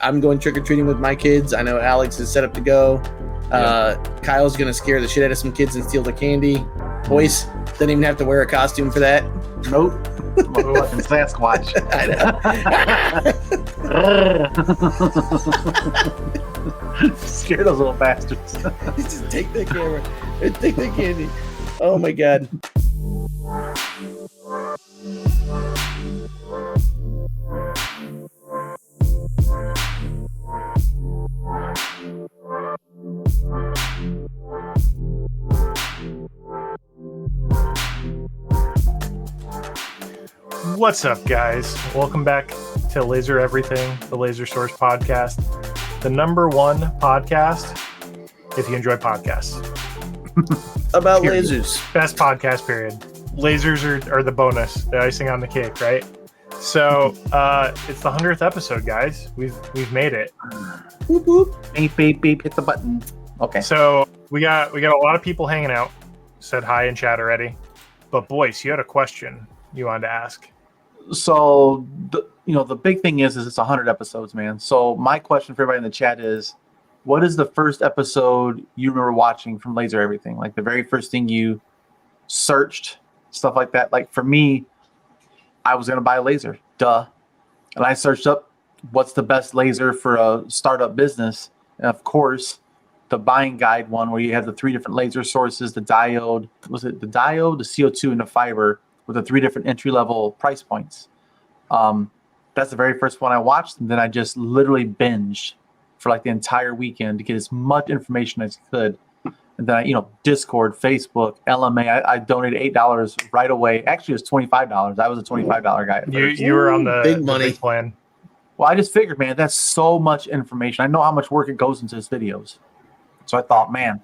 I'm going trick-or-treating with my kids. I know Alex is set up to go. Kyle's going to scare the shit out of some kids and steal the candy. Boyce doesn't even have to wear a costume for that. Nope. Fucking Sasquatch. I know. Scare those little bastards. Just take the camera and take the candy. Oh my God. What's up, guys? Welcome back to Laser Everything, the Laser Source podcast, the #1 podcast if you enjoy podcasts. About Period. lasers. Best podcast, period. Lasers are the bonus, the icing on the cake, right? So it's the 100th episode, guys. We've made it. Boop, boop. Beep, beep, beep, hit the button. Okay. So we got a lot of people hanging out. Said hi in chat already. But Boyce, you had a question you wanted to ask. So the big thing is it's 100 episodes, man. So my question for everybody in the chat is, what is the first episode you remember watching from Laser Everything? Like the very first thing you searched, stuff like that. Like for me, I was gonna buy a laser, duh, and I searched up what's the best laser for a startup business, and of course, the buying guide one where you have the 3 different laser sources, the diode, the CO2, and the fiber, with the 3 different entry-level price points. That's the very first one I watched, and then I just literally binged for like the entire weekend to get as much information as I could. And then I, Discord, Facebook, LMA, I donated $8 right away. Actually, it was $25. I was a $25 guy. You were on the big money big plan. Well, I just figured, man, that's so much information. I know how much work it goes into his videos. So I thought, man,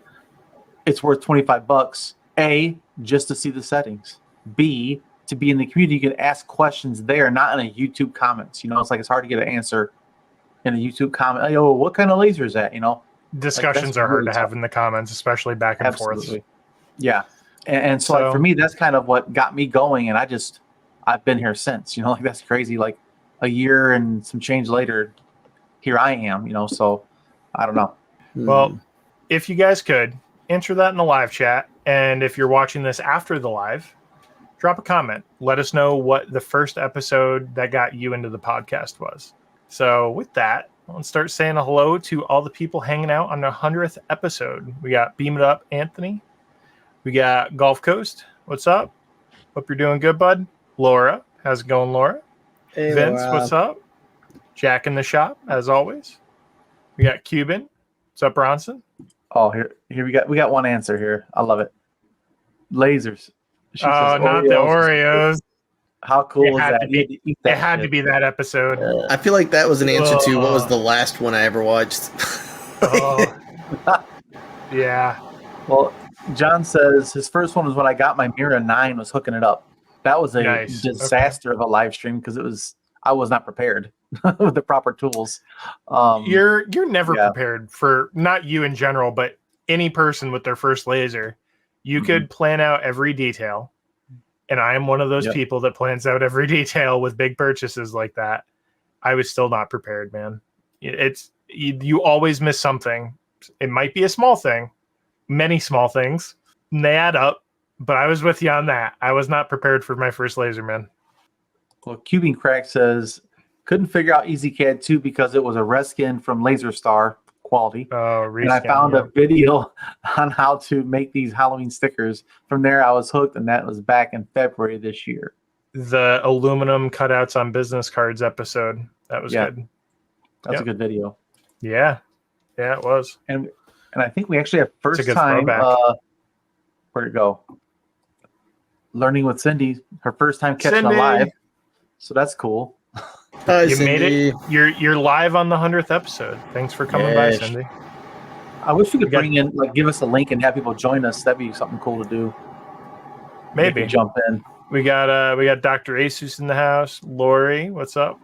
it's worth $25. A, just to see the settings. B, to be in the community, you can ask questions there, not in a YouTube comments. It's like it's hard to get an answer in a YouTube comment. Like, oh, what kind of laser is that? Discussions are hard to have in the comments, especially back and forth. Yeah. And so like, for me, that's kind of what got me going. And I've been here since, like that's crazy. Like a year and some change later, here I am, so I don't know. Well, if you guys could answer that in the live chat. And if you're watching this after the live, drop a comment. Let us know what the first episode that got you into the podcast was. So with that, let's start saying a hello to all the people hanging out on the 100th episode. We got Beam It Up Anthony. We got Gulf Coast. What's up? Hope you're doing good, bud. Laura. How's it going, Laura? Hey, Vince, Laura. what's up? Jack in the shop, as always. We got Cuban. What's up, Bronson? Oh, here we got one answer here. I love it. Lasers. She says Not the Oreos. How cool is that? It had to be that episode. I feel like that was an answer to what was the last one I ever watched. Yeah. Well, John says his first one was when I got my Mira 9, was hooking it up. That was a disaster of a live stream because I was not prepared with the proper tools. You're never prepared for, not you in general, but any person with their first laser. You could plan out every detail. And I am one of those people that plans out every detail with big purchases like that. I was still not prepared, man. You always miss something. It might be a small thing, many small things, and they add up. But I was with you on that. I was not prepared for my first laser, man. Well, Cubing Crack says couldn't figure out EasyCAD 2 because it was a reskin from Laser Star quality. And I found a video on how to make these Halloween stickers. From there, I was hooked, and that was back in February this year. The aluminum cutouts on business cards episode. That was good. That's a good video. Yeah, it was. And I think we actually have first time. Where'd it go? Learning with Cindy, her first time catching a live. So that's cool. Hi, you Cindy. made it. You're live on the 100th episode. Thanks for coming by, Cindy. I wish we could bring in, give us a link and have people join us. That'd be something cool to do. Maybe jump in. We got Dr. Asus in the house. Lori, what's up?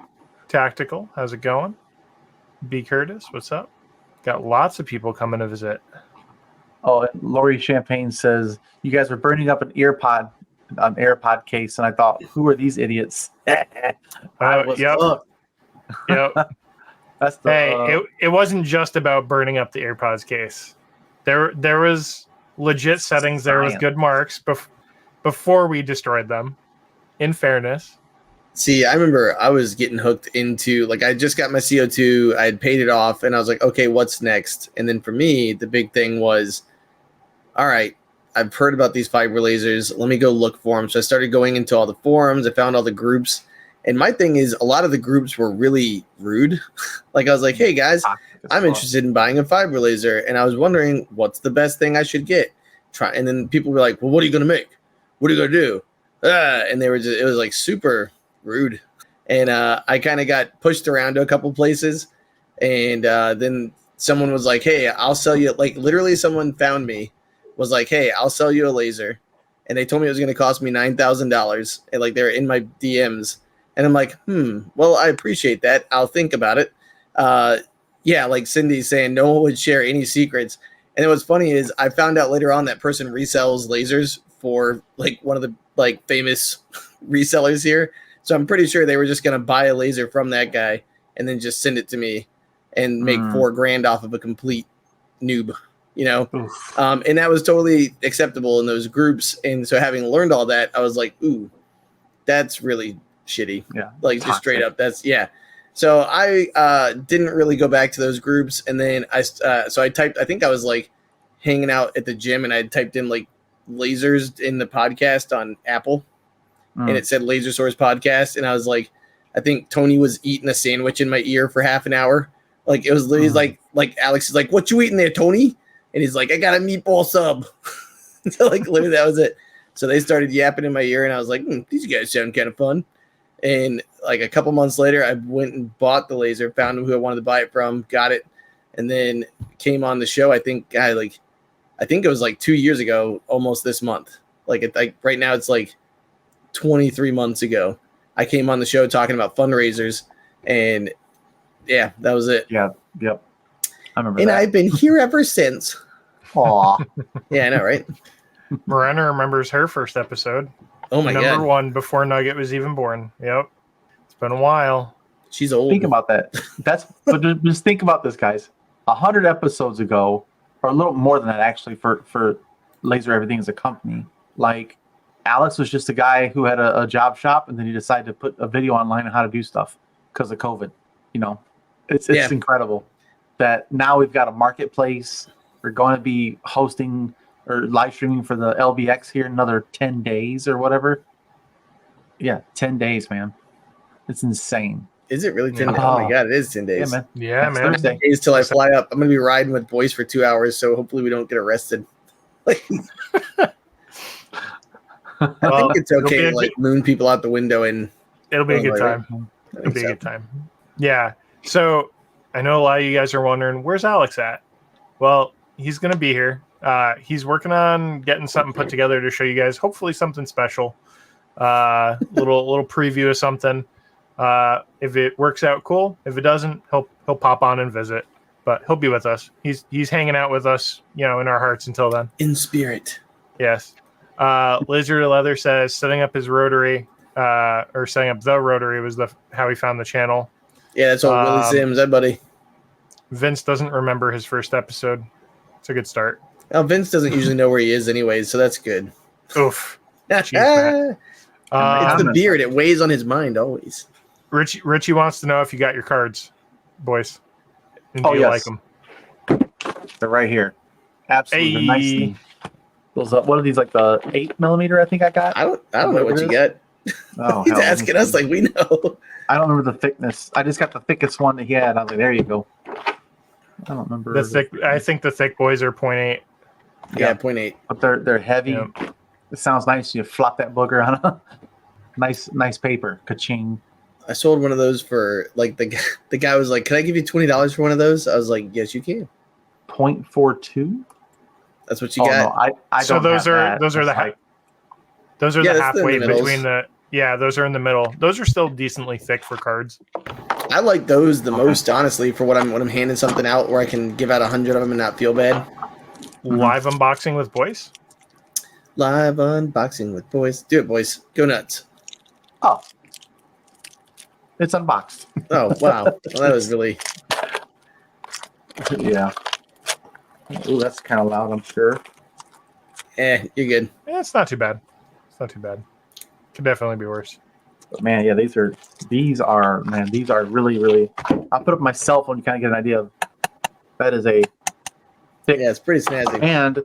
Tactical, how's it going? B. Curtis, what's up? Got lots of people coming to visit. Oh, Lori Champagne says you guys were burning up an AirPod case, and I thought, who are these idiots? Yep. I That's the. Hey, it wasn't just about burning up the AirPods case. There was legit settings there with good marks before we destroyed them. In fairness. See, I remember I was getting hooked into, like, I just got my CO2, I had paid it off, and I was like, okay, what's next? And then for me, the big thing was, all right, I've heard about these fiber lasers. Let me go look for them. So I started going into all the forums. I found all the groups. And my thing is, a lot of the groups were really rude. Like, I was like, hey, guys, I'm interested in buying a fiber laser. And I was wondering, what's the best thing I should get? And then people were like, well, what are you going to make? What are you going to do? And they were just, it was like super rude. And I kind of got pushed around to a couple places. And then someone was like, hey, I'll sell you, like, literally someone found me, was like, hey, I'll sell you a laser. And they told me it was going to cost me $9,000. And like, they're in my DMs. And I'm like, well, I appreciate that. I'll think about it. Yeah, like Cindy's saying, no one would share any secrets. And then what's funny is I found out later on that person resells lasers for like one of the like famous resellers here. So I'm pretty sure they were just going to buy a laser from that guy and then just send it to me and make $4,000 off of a complete noob, you know? And that was totally acceptable in those groups. And so having learned all that, I was like, ooh, that's really shitty. Yeah. Like just straight up. That's yeah. So I didn't really go back to those groups. And then I typed, I think I was like hanging out at the gym and I typed in like lasers in the podcast on Apple and it said Laser Source Podcast. And I was like, I think Tony was eating a sandwich in my ear for half an hour. Like it was literally like Alex is like, what you eating there, Tony? And he's like, I got a meatball sub. So like literally that was it. So they started yapping in my ear and I was like, these guys sound kind of fun. And like a couple months later, I went and bought the laser, found who I wanted to buy it from, got it, and then came on the show. I think it was like 2 years ago, almost this month. Like right now, it's like 23 months ago. I came on the show talking about fundraisers, and yeah, that was it. Yeah, yep. I remember. And that. I've been here ever since. Aw. Yeah, I know, right? Morena remembers her first episode. Oh my god, number one before Nugget was even born. Yep, it's been a while. She's old. Think about that. But just think about this, guys. 100 episodes ago, or a little more than that, actually, for Laser Everything as a company. Like, Alex was just a guy who had a job shop, and then he decided to put a video online on how to do stuff because of COVID. You know, it's incredible that now we've got a marketplace. We're going to be hosting or live streaming for the LBX here in another 10 days or whatever. Yeah, 10 days, man. It's insane. Is it really 10 days? Oh my god, it is 10 days. Yeah, man. Yeah, Next man. Thursday. Days till I fly up. I'm gonna be riding with boys for 2 hours, so hopefully we don't get arrested. Like, I think it's okay to like moon people out the window and it'll be a good time. It'll be a good time. Yeah. So I know a lot of you guys are wondering, where's Alex at? Well, he's gonna be here. He's working on getting something put together to show you guys. Hopefully something special. Little preview of something. If it works out, cool. If it doesn't, he'll pop on and visit. But he'll be with us. He's hanging out with us, you know, in our hearts until then. in spirit. Yes. Laser Leather says setting up his rotary, or setting up the rotary was how he found the channel. Yeah, that's all Willie Sims, that buddy. Vince doesn't remember his first episode. It's a good start. Oh, Vince doesn't usually know where he is anyways, so that's good. Oof. Jeez, Matt. it's the beard. It weighs on his mind always. Richie wants to know if you got your cards, boys. And do you like them? They're right here. Absolutely. Hey. Nicely. Those, what are these, like the 8mm I think I got? I don't know what you got. Oh, He's asking us like we know. I don't remember the thickness. I just got the thickest one that he had. I was like, there you go. I don't remember. I think the thick boys are 0.8. Yeah, 0.8. But they're heavy. Yeah. It sounds nice. You flop that booger on a nice paper. Ka-ching. I sold one of those for like the guy was like, "Can I give you $20 for one of those?" I was like, "Yes, you can." 0.42. That's what you got. No, I So don't those have are that. those are the Like, those are Yeah, the that's in the halfway middles. between the those are in the middle. Those are still decently thick for cards. I like those the most, honestly, for when I'm handing something out where I can give out 100 of them and not feel bad. Live unboxing with boys. Live unboxing with boys. Do it, boys. Go nuts. oh, it's unboxed. Oh wow, well, that was really Yeah. Ooh, that's kind of loud, I'm sure. You're good. Yeah, it's not too bad. It's not too bad. Could definitely be worse. But man, yeah, these are really, really. I'll put up my cell phone. You kind of get an idea of that is a thick. Yeah, it's pretty snazzy. And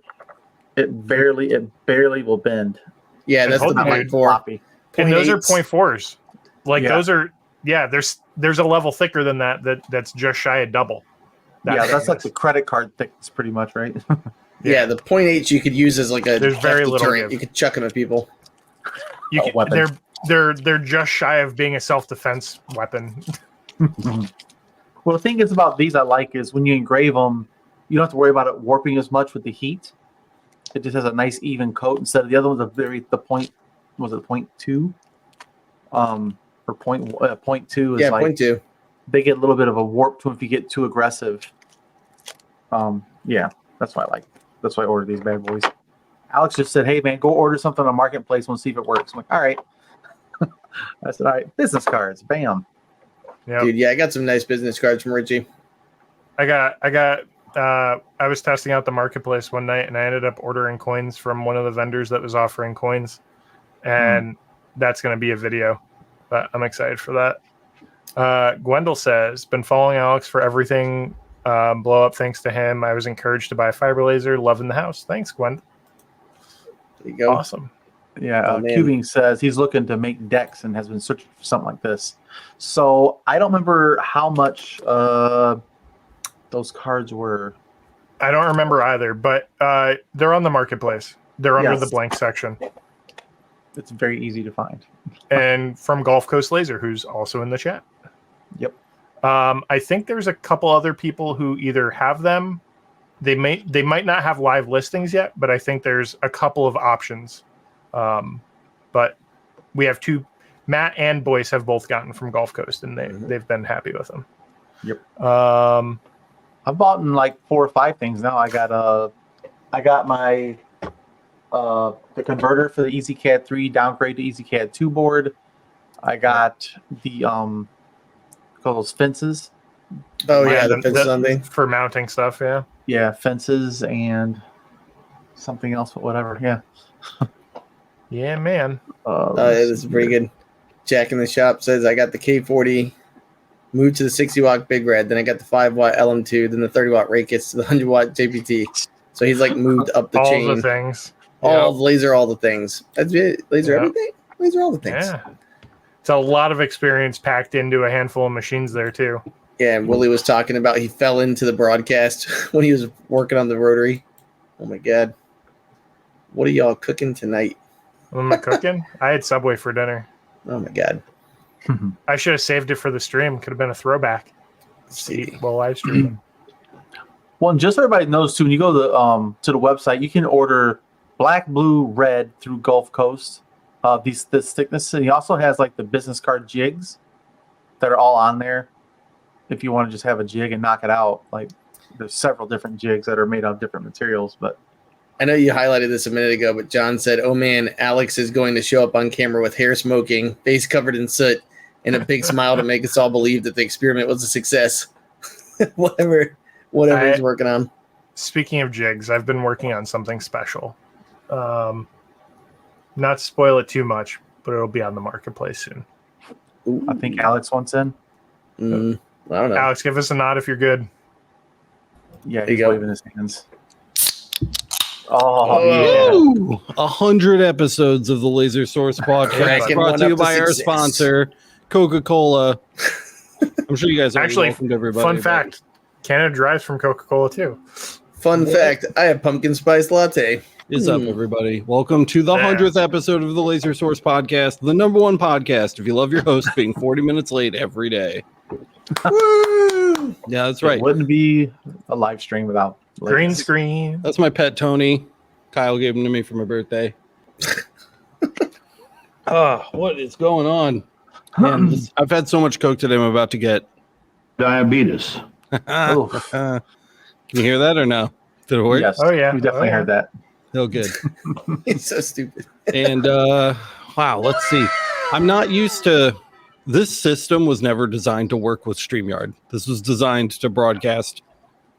it barely will bend. Yeah, that's the Dude. 0.4. Floppy. And those are 0.8s. 0.4s. Like Yeah. those are there's a level thicker than that's just shy of double. Yeah, that's like the credit card thickness, pretty much, right? Yeah, the 0.8 you could use as like a There's very hefty little turret. give. You could chuck them at people. You Oh, can, weapon. they're just shy of being a self-defense weapon. Well, the thing is about these I like is when you engrave them, you don't have to worry about it warping as much with the heat. It just has a nice even coat instead of the other ones. The point was it 0.2? Or 0.2 is Yeah, like 0.2. they get a little bit of a warp to them if you get too aggressive. Yeah, that's why I like. That's why I ordered these bad boys. Alex just said, "Hey man, go order something on Marketplace and see if it works." I'm like, "All right." I said, "All right, business cards, bam." Yeah, Dude, yeah, I got some nice business cards from Richie. I was testing out the Marketplace one night and I ended up ordering coins from one of the vendors that was offering coins, and that's going to be a video, but I'm excited for that. Gwendol says, been following Alex for everything blow up. Thanks to him, I was encouraged to buy a fiber laser. Loving the house. Thanks, Gwend. There you go. Awesome. Yeah, Oh, man. Cubing says he's looking to make decks and has been searching for something like this. So I don't remember how much those cards were. I don't remember either, but they're on the Marketplace. They're under Yes. the blank section. It's very easy to find. And from Gulf Coast Laser, who's also in the chat. Yep. I think there's a couple other people who either have them. They might not have live listings yet, but I think there's a couple of options. But we have two. Matt and Boyce have both gotten from Gulf Coast, and they've been happy with them. Yep. I I've bought in like 4 or 5 things now. I got my the converter for the EasyCAD 3 downgrade to EasyCAD 2 board. I got the those fences. Oh, yeah, the fence something. for mounting stuff. Yeah. Yeah, fences and something else, but whatever. Yeah. Yeah, man. Yeah, this is pretty good. Jack in the shop says, I got the K40, moved to the 60 watt Big Red, then I got the 5 watt LM2, then the 30 watt Rakits to the 100 watt JPT. So he's like moved up the all chain. the things. All the laser, all the things. That's it. Laser everything? Laser all the things. Yeah. It's a lot of experience packed into a handful of machines there, too. Yeah, and Willie was talking about he fell into the broadcast when he was working on the rotary. Oh my God. What are y'all cooking tonight? What am I cooking? I had Subway for dinner. Oh my God. I should have saved it for the stream. Could have been a throwback. Let's see. Well, live streaming. Well, and just so everybody knows too, when you go to the website, you can order black, blue, red through Gulf Coast. This thickness, and he also has like the business card jigs that are all on there. If you want to just have a jig and knock it out, like there's several different jigs that are made out of different materials. But I know you highlighted this a minute ago, but John said, oh man, Alex is going to show up on camera with hair smoking, face covered in soot, and a big smile to make us all believe that the experiment was a success. whatever he's working on. Speaking of jigs, I've been working on something special. Not spoil it too much, but it'll be on the Marketplace soon. Ooh. I think Alex wants in. I don't know. Alex, give us a nod if you're good. Yeah, There you he's go. waving his hands. Oh, Ooh. 100 episodes of the Laser Source podcast Cracking brought one to you up to by our success. sponsor, Coca-Cola. I'm sure you guys already Actually, welcomed everybody. fun but- fact: Canada drives from Coca-Cola too. Fun fact, I have pumpkin spice latte. Is up, everybody. Welcome to the Yeah. 100th episode of the Laser Source podcast, the number one podcast if you love your host being 40 minutes late every day. Woo! Yeah, that's It right. wouldn't be a live stream without Green lights. screen. That's my pet, Tony. Kyle gave him to me for my birthday. What is going on? Man, I've had so much Coke today, I'm about to get diabetes. Oh, Can you hear that or no? Did it work? yes. Oh, yeah. We definitely Oh, yeah. heard that. Oh, good. It's so stupid. And wow, let's see. I'm not used to this system was never designed to work with StreamYard. This was designed to broadcast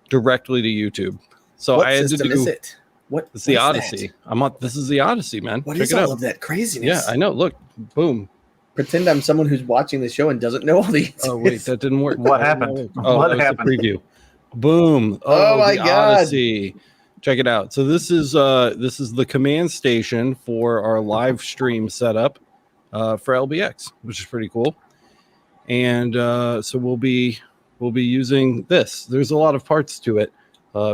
directly to YouTube. So What I had system to do is it? It's the what's Odyssey. that? This is the Odyssey, man. What Check is it all out. of that craziness? Yeah, I know. Look, boom. Pretend I'm someone who's watching the show and doesn't know all the answers. Oh wait, that didn't work. What happened? Oh, What that was happened? the preview. Boom. Oh my the God. Odyssey. Check it out. So this is the command station for our live stream setup for LBX, which is pretty cool. And so we'll be using this. There's a lot of parts to it,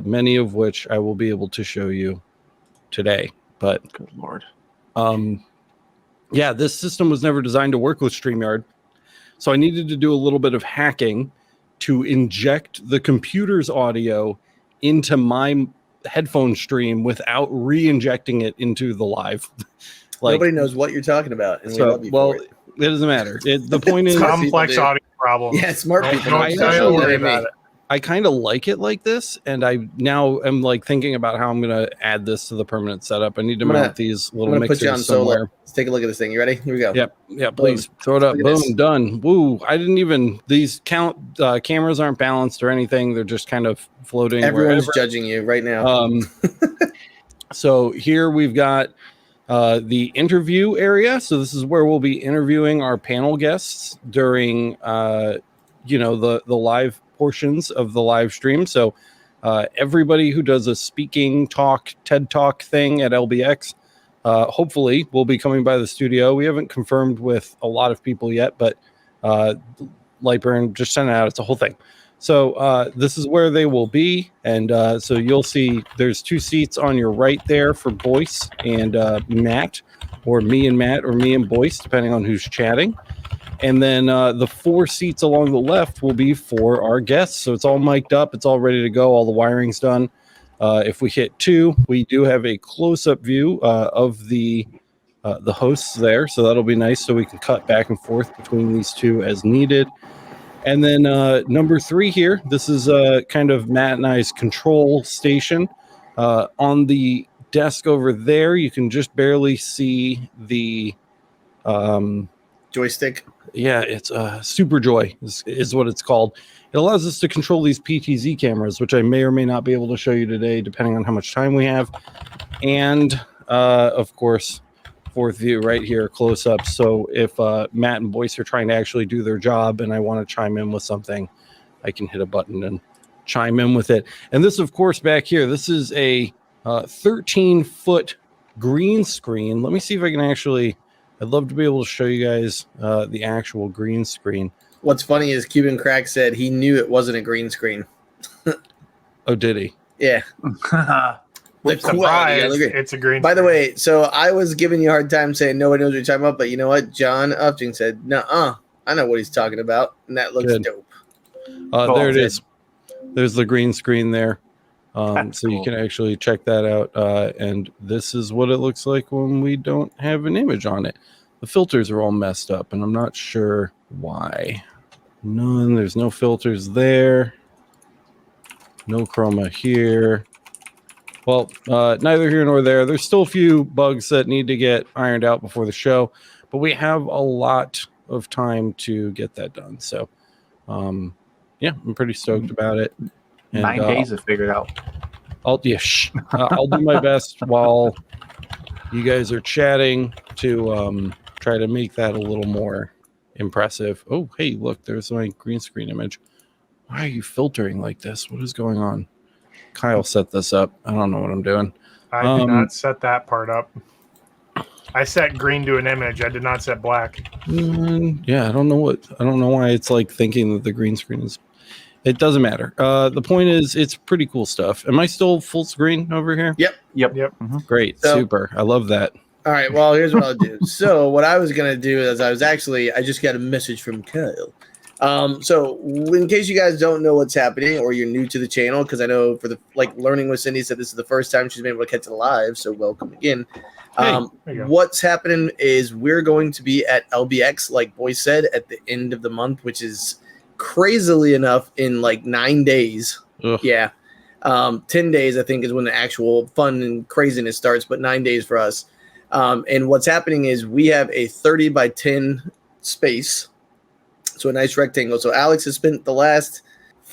many of which I will be able to show you today. But Good Lord. Yeah, this system was never designed to work with StreamYard. So I needed to do a little bit of hacking to inject the computer's audio into my headphone stream without re-injecting it into the live. Nobody knows what you're talking about, and we love you for it. It doesn't matter. The point is Complex audio problem. Yeah, smart people. Don't worry about it. I kind of like it like this, and I now am like thinking about how I'm going to add this to the permanent setup. I need to mount these little mixers put you on somewhere. solo. Let's take a look at this thing. You ready? Here we go. Yep. Yeah, please throw it up. Look at Boom, this. done. Woo! I didn't even. These cameras aren't balanced or anything. They're just kind of floating. Everyone's wherever. judging you right now. So here we've got the interview area. So this is where we'll be interviewing our panel guests during the live portions of the live stream. So everybody who does a speaking talk, TED Talk thing at LBX, hopefully will be coming by the studio. We haven't confirmed with a lot of people yet, but Lightburn just sent it out. It's a whole thing. So this is where they will be. And so you'll see there's 2 seats on your right there for Boyce and Matt, or me and Matt, or me and Boyce, depending on who's chatting. And then the 4 seats along the left will be for our guests. So it's all mic'd up. It's all ready to go. All the wiring's done. If we hit 2, we do have a close-up view of the hosts there. So that'll be nice. So we can cut back and forth between these 2 as needed. And then number 3 here, this is kind of Matt and I's control station. On the desk over there, you can just barely see the Joystick. Yeah, it's Super Joy is what it's called. It allows us to control these PTZ cameras, which I may or may not be able to show you today, depending on how much time we have. And, of course, 4th view right here, close up. So if Matt and Boyce are trying to actually do their job and I want to chime in with something, I can hit a button and chime in with it. And this, of course, back here, this is a 13-foot green screen. Let me see if I can actually... I'd love to be able to show you guys the actual green screen. What's funny is Cuban Crack said he knew it wasn't a green screen. Oh, did he? Yeah. The quality of the green. It's a green. By the screen. way, so I was giving you a hard time saying nobody knows what you're talking about, but you know what? John Upton said, "Nuh-uh, I know what he's talking about," and that looks Good. dope. There it is. There's the green screen there. So cool. you can actually check that out. And this is what it looks like when we don't have an image on it. The filters are all messed up, and I'm not sure why. There's no filters there. No chroma here. Well, neither here nor there. There's still a few bugs that need to get ironed out before the show, but we have a lot of time to get that done. So, yeah, I'm pretty stoked about it. And, 9 days to figure it out. I'll do my best while you guys are chatting to try to make that a little more impressive. Oh, hey, look, there's my green screen image. Why are you filtering like this? What is going on? Kyle set this up. I don't know what I'm doing. I did not set that part up. I set green to an image. I did not set black. Yeah, I don't know why it's like thinking that the green screen is. It doesn't matter. The point is, it's pretty cool stuff. Am I still full screen over here? Yep. Mm-hmm. Great. So- Super. I love that. All right. Well, here's what I'll do. So what I was gonna do is I just got a message from Kyle. So in case you guys don't know what's happening or you're new to the channel, because I know for the Learning with Cindy said this is the first time she's been able to catch it live, so welcome again. There you go. What's happening is we're going to be at LBX, like Boyce said, at the end of the month, which is crazily enough in like 9 days. Ugh. Yeah. 10 days, I think, is when the actual fun and craziness starts, but 9 days for us. And what's happening is we have a 30 by 10 space. So a nice rectangle. So Alex has spent the last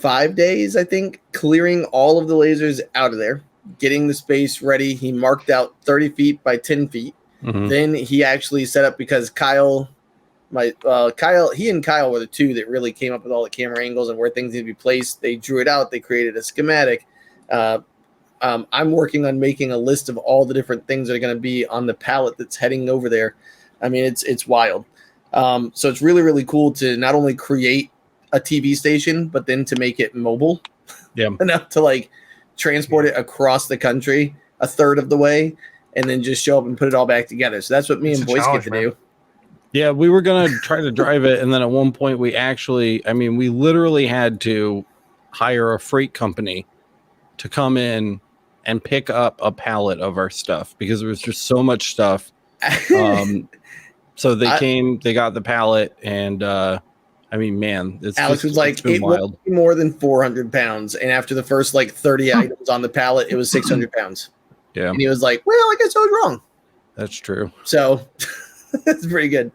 5 days, I think, clearing all of the lasers out of there, getting the space ready. He marked out 30 feet by 10 feet. Mhm. Then he actually set up, because he and Kyle were the two that really came up with all the camera angles and where things need to be placed. They drew it out. They created a schematic. I'm working on making a list of all the different things that are going to be on the pallet that's heading over there. I mean, it's wild. So it's really, really cool to not only create a TV station, but then to make it mobile enough to like transport it across the country a third of the way, and then just show up and put it all back together. So that's what me and Boyce get to do. Yeah, we were going to try to drive it. And then at one point we literally had to hire a freight company to come in and pick up a pallet of our stuff because there was just so much stuff. So they got the pallet, and Alex was like, it won't be more than 400 pounds. And after the first like 30 items on the pallet, it was 600 pounds. Yeah. And he was like, well, I guess I was wrong. That's true. So that's pretty good.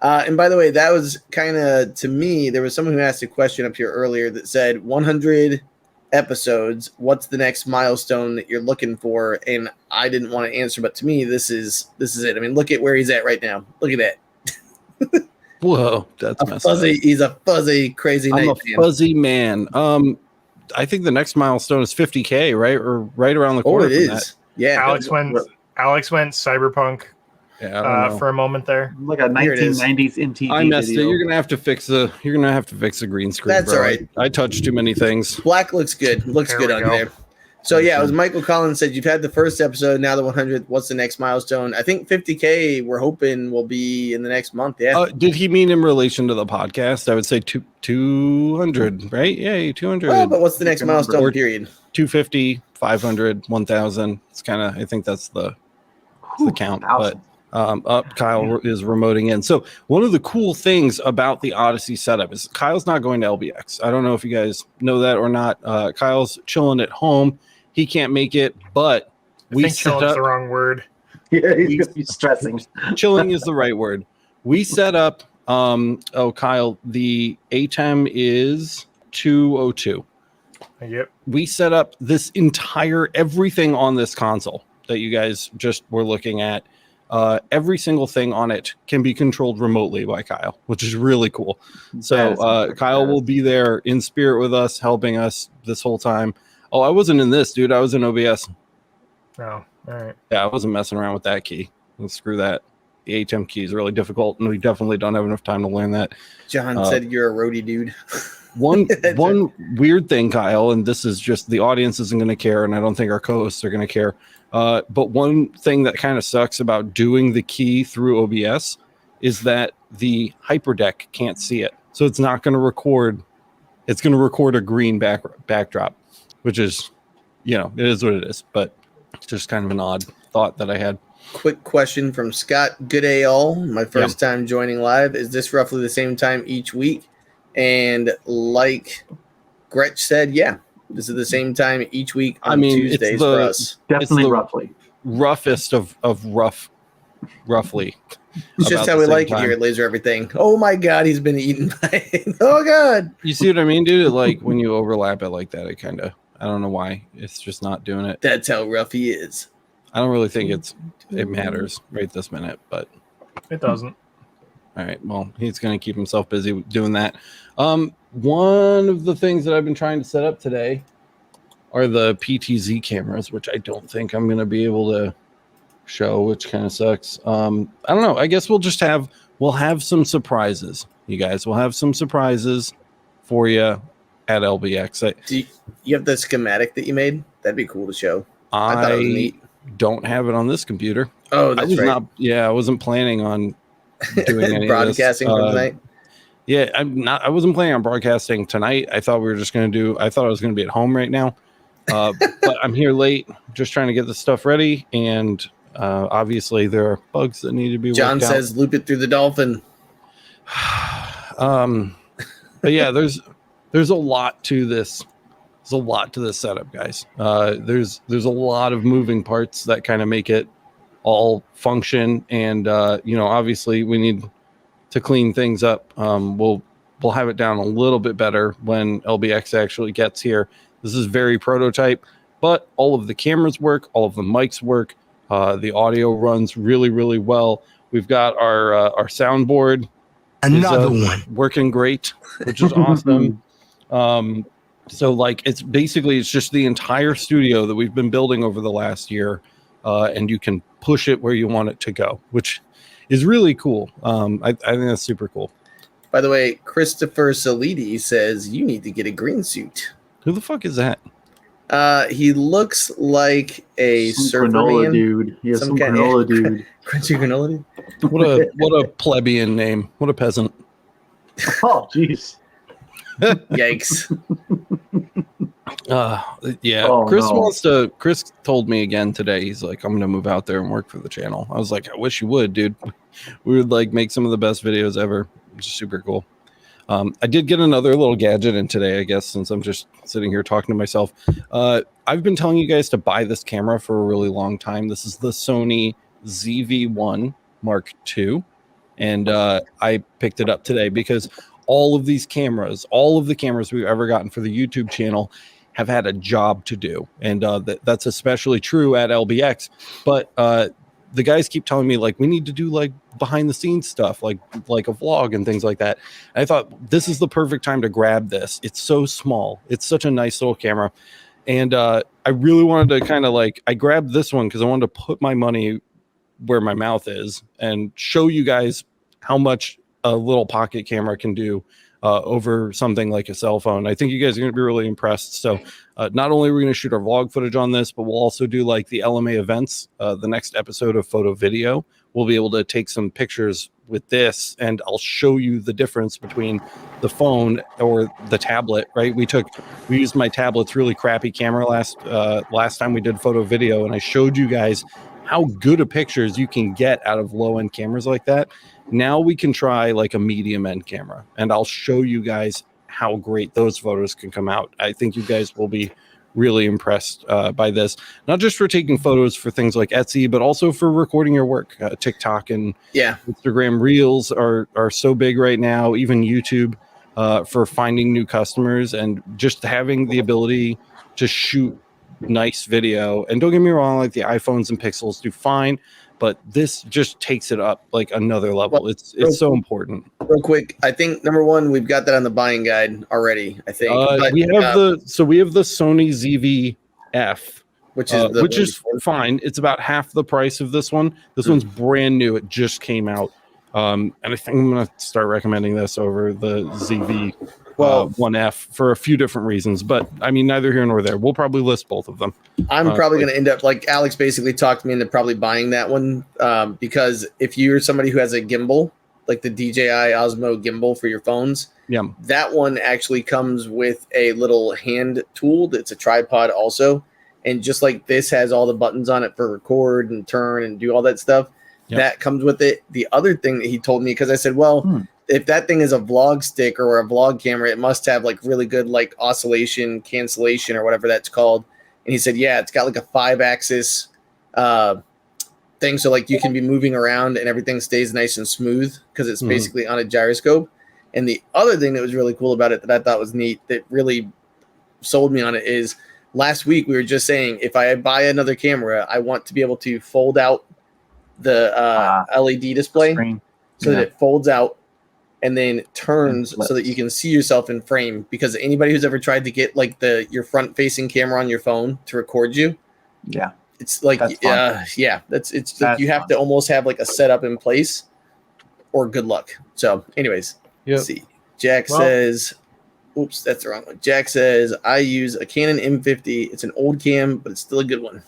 And by the way, that was kind of, to me, there was someone who asked a question up here earlier that said 100 episodes. What's the next milestone that you're looking for? And I didn't want to answer, but to me, this is it. I mean, look at where he's at right now. Look at that. Whoa, that's messed up. He's a fuzzy, crazy I'm a fuzzy man. I think the next milestone is 50K, right? Or right around the corner. Oh, it is. That. Yeah. Alex went cyberpunk. Yeah, for a moment there. Like a 1990s MTV. I messed video. it. You're gonna have to fix the green screen. That's all right. I touched too many things. Black looks good. Looks good on there. So yeah, it was Michael Collins said you've had the first episode, now the 100th. What's the next milestone? I think 50K. We're hoping will be in the next month. Yeah. Did he mean in relation to the podcast? I would say 200, right? Yeah, 200. Well, but what's the next milestone? Period. 250, 500, 1,000. It's kind of. I think that's the count. But Kyle is remoting in. So one of the cool things about the Odyssey setup is Kyle's not going to LBX. I don't know if you guys know that or not. Kyle's chilling at home. He can't make it, but I think chilling's the wrong word. Yeah, he's stressing. Chilling is the right word. We set up. Kyle, the ATEM is 202. Yep. We set up this entire everything on this console that you guys just were looking at. Every single thing on it can be controlled remotely by Kyle, which is really cool. So Kyle will be there in spirit with us, helping us this whole time. Oh, I wasn't in this, dude. I was in OBS. Oh, all right. Yeah, I wasn't messing around with that key. Let's screw that. The ATEM key is really difficult, and we definitely don't have enough time to learn that. John said you're a roadie dude. One weird thing, Kyle, and this is just the audience isn't going to care, and I don't think our co-hosts are going to care. But one thing that kind of sucks about doing the key through OBS is that the hyperdeck can't see it. So it's not going to record. It's going to record a green backdrop, which is, it is what it is. But it's just kind of an odd thought that I had. Quick question from Scott. Good day, all. My first time joining live. Is this roughly the same time each week? And like Gretch said, yeah. This is the same time each week on Tuesdays for us. Definitely roughly. Roughest of roughly. It's just how we like it here at Laser Everything. Oh my God, he's been eaten by it. Oh God. You see what I mean, dude? Like when you overlap it like that, I don't know why. It's just not doing it. That's how rough he is. I don't really think it matters right this minute, but it doesn't. All right. Well, he's going to keep himself busy doing that. One of the things that I've been trying to set up today are the PTZ cameras, which I don't think I'm going to be able to show, which kind of sucks. I don't know. I guess we'll have some surprises, you guys. We'll have some surprises for you at LBX. Do you have the schematic that you made? That'd be cool to show. I thought it was neat. Don't have it on this computer. Oh, that's right. I wasn't planning on doing any broadcasting of this. For tonight. Yeah, I wasn't planning on broadcasting tonight. I thought I was going to be at home right now. But I'm here late, just trying to get the stuff ready. And obviously there are bugs that need to be worked out. John says, loop it through the dolphin. But yeah, there's a lot to this. There's a lot to this setup, guys. There's a lot of moving parts that kind of make it all function. And, obviously we need to clean things up. We'll we'll have it down a little bit better when LBX actually gets here. This is very prototype, but all of the cameras work, all of the mics work. The audio runs really, really well. We've got our soundboard. Another one working great, which is awesome. So like it's just the entire studio that we've been building over the last year, and you can push it where you want it to go, which is really cool. I think that's super cool. By the way, Christopher Salidi says you need to get a green suit. Who the fuck is that? He looks like a granola dude. Yeah, some granola dude. Crunchy granola dude. What a plebeian name. What a peasant. Oh, jeez. Yikes. Yeah. Oh, Chris told me again today, he's like, I'm gonna move out there and work for the channel. I was like, I wish you would, dude. We would like make some of the best videos ever, which is super cool. I did get another little gadget in today, I guess, since I'm just sitting here talking to myself. I've been telling you guys to buy this camera for a really long time. This is the Sony ZV-1 Mark II, and I picked it up today because all of the cameras we've ever gotten for the YouTube channel have had a job to do, and that's especially true at LBX. But the guys keep telling me like we need to do like behind the scenes stuff, like a vlog and things like that. And I thought this is the perfect time to grab this. It's so small. It's such a nice little camera. And I really wanted to kind of like, I grabbed this one because I wanted to put my money where my mouth is and show you guys how much a little pocket camera can do over something like a cell phone. I think you guys are going to be really impressed. So not only are we going to shoot our vlog footage on this, but we'll also do like the LMA events. The next episode of Photo Video, we'll be able to take some pictures with this, and I'll show you the difference between the phone or the tablet, right? We used my tablet's really crappy camera last time we did Photo Video, and I showed you guys how good of pictures you can get out of low-end cameras like that. Now we can try like a medium end camera, and I'll show you guys how great those photos can come out. I think you guys will be really impressed by this, not just for taking photos for things like Etsy, but also for recording your work. TikTok and Instagram Reels are so big right now, even YouTube, for finding new customers and just having the ability to shoot nice video. And don't get me wrong, like the iPhones and Pixels do fine, but this just takes it up like another level. Well, it's so important. Real quick, I think number one, we've got that on the buying guide already. I think we have the Sony ZV-F, which is fine. It's about half the price of this one. This one's brand new. It just came out, and I think I'm gonna start recommending this over the ZV. 1F for a few different reasons, but I mean, neither here nor there. We'll probably list both of them. I'm probably going to end up like Alex basically talked me into probably buying that one because if you're somebody who has a gimbal, like the DJI Osmo gimbal for your phones, that one actually comes with a little hand tool that's a tripod also. And just like this has all the buttons on it for record and turn and do all that stuff, that comes with it. The other thing that he told me, because I said, well, if that thing is a vlog stick or a vlog camera, it must have like really good like oscillation cancellation or whatever that's called. And he said, yeah, it's got like a 5-axis thing. So like you can be moving around and everything stays nice and smooth because it's basically on a gyroscope. And the other thing that was really cool about it that I thought was neat that really sold me on it is last week we were just saying, if I buy another camera, I want to be able to fold out the LED display so that it folds out and then turns so that you can see yourself in frame. Because anybody who's ever tried to get like your front facing camera on your phone to record you, it's like it's like you have to almost have like a setup in place or good luck. So anyways, let's see. Jack says, oops, that's the wrong one. Jack says, I use a Canon M50. It's an old cam, but it's still a good one.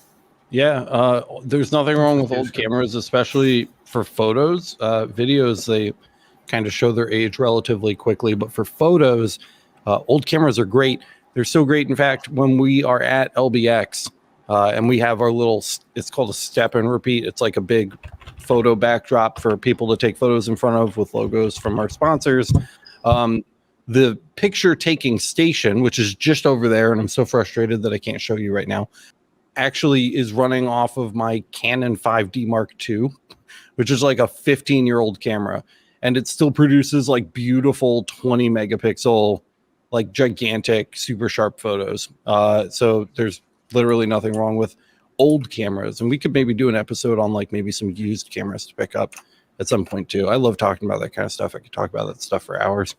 Yeah, there's nothing wrong with old cameras, especially for photos. Videos, they kind of show their age relatively quickly, but for photos, old cameras are great. They're so great. In fact, when we are at LBX and we have our little, it's called a step and repeat. It's like a big photo backdrop for people to take photos in front of with logos from our sponsors. The picture taking station, which is just over there, and I'm so frustrated that I can't show you right now, actually is running off of my Canon 5D Mark II, which is like a 15-year-old camera. and it still produces like beautiful 20 megapixel, like gigantic, super sharp photos. So there's literally nothing wrong with old cameras, and we could maybe do an episode on like maybe some used cameras to pick up at some point too. I love talking about that kind of stuff. I could talk about that stuff for hours.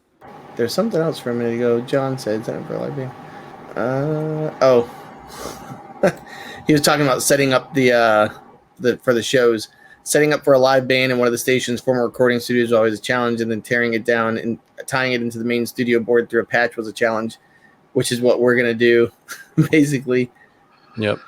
There's something else for a minute ago. John said something for live band. He was talking about setting up the for the shows. Setting up for a live band in one of the station's former recording studios was always a challenge, and then tearing it down and tying it into the main studio board through a patch was a challenge, which is what we're gonna do, basically. Yep.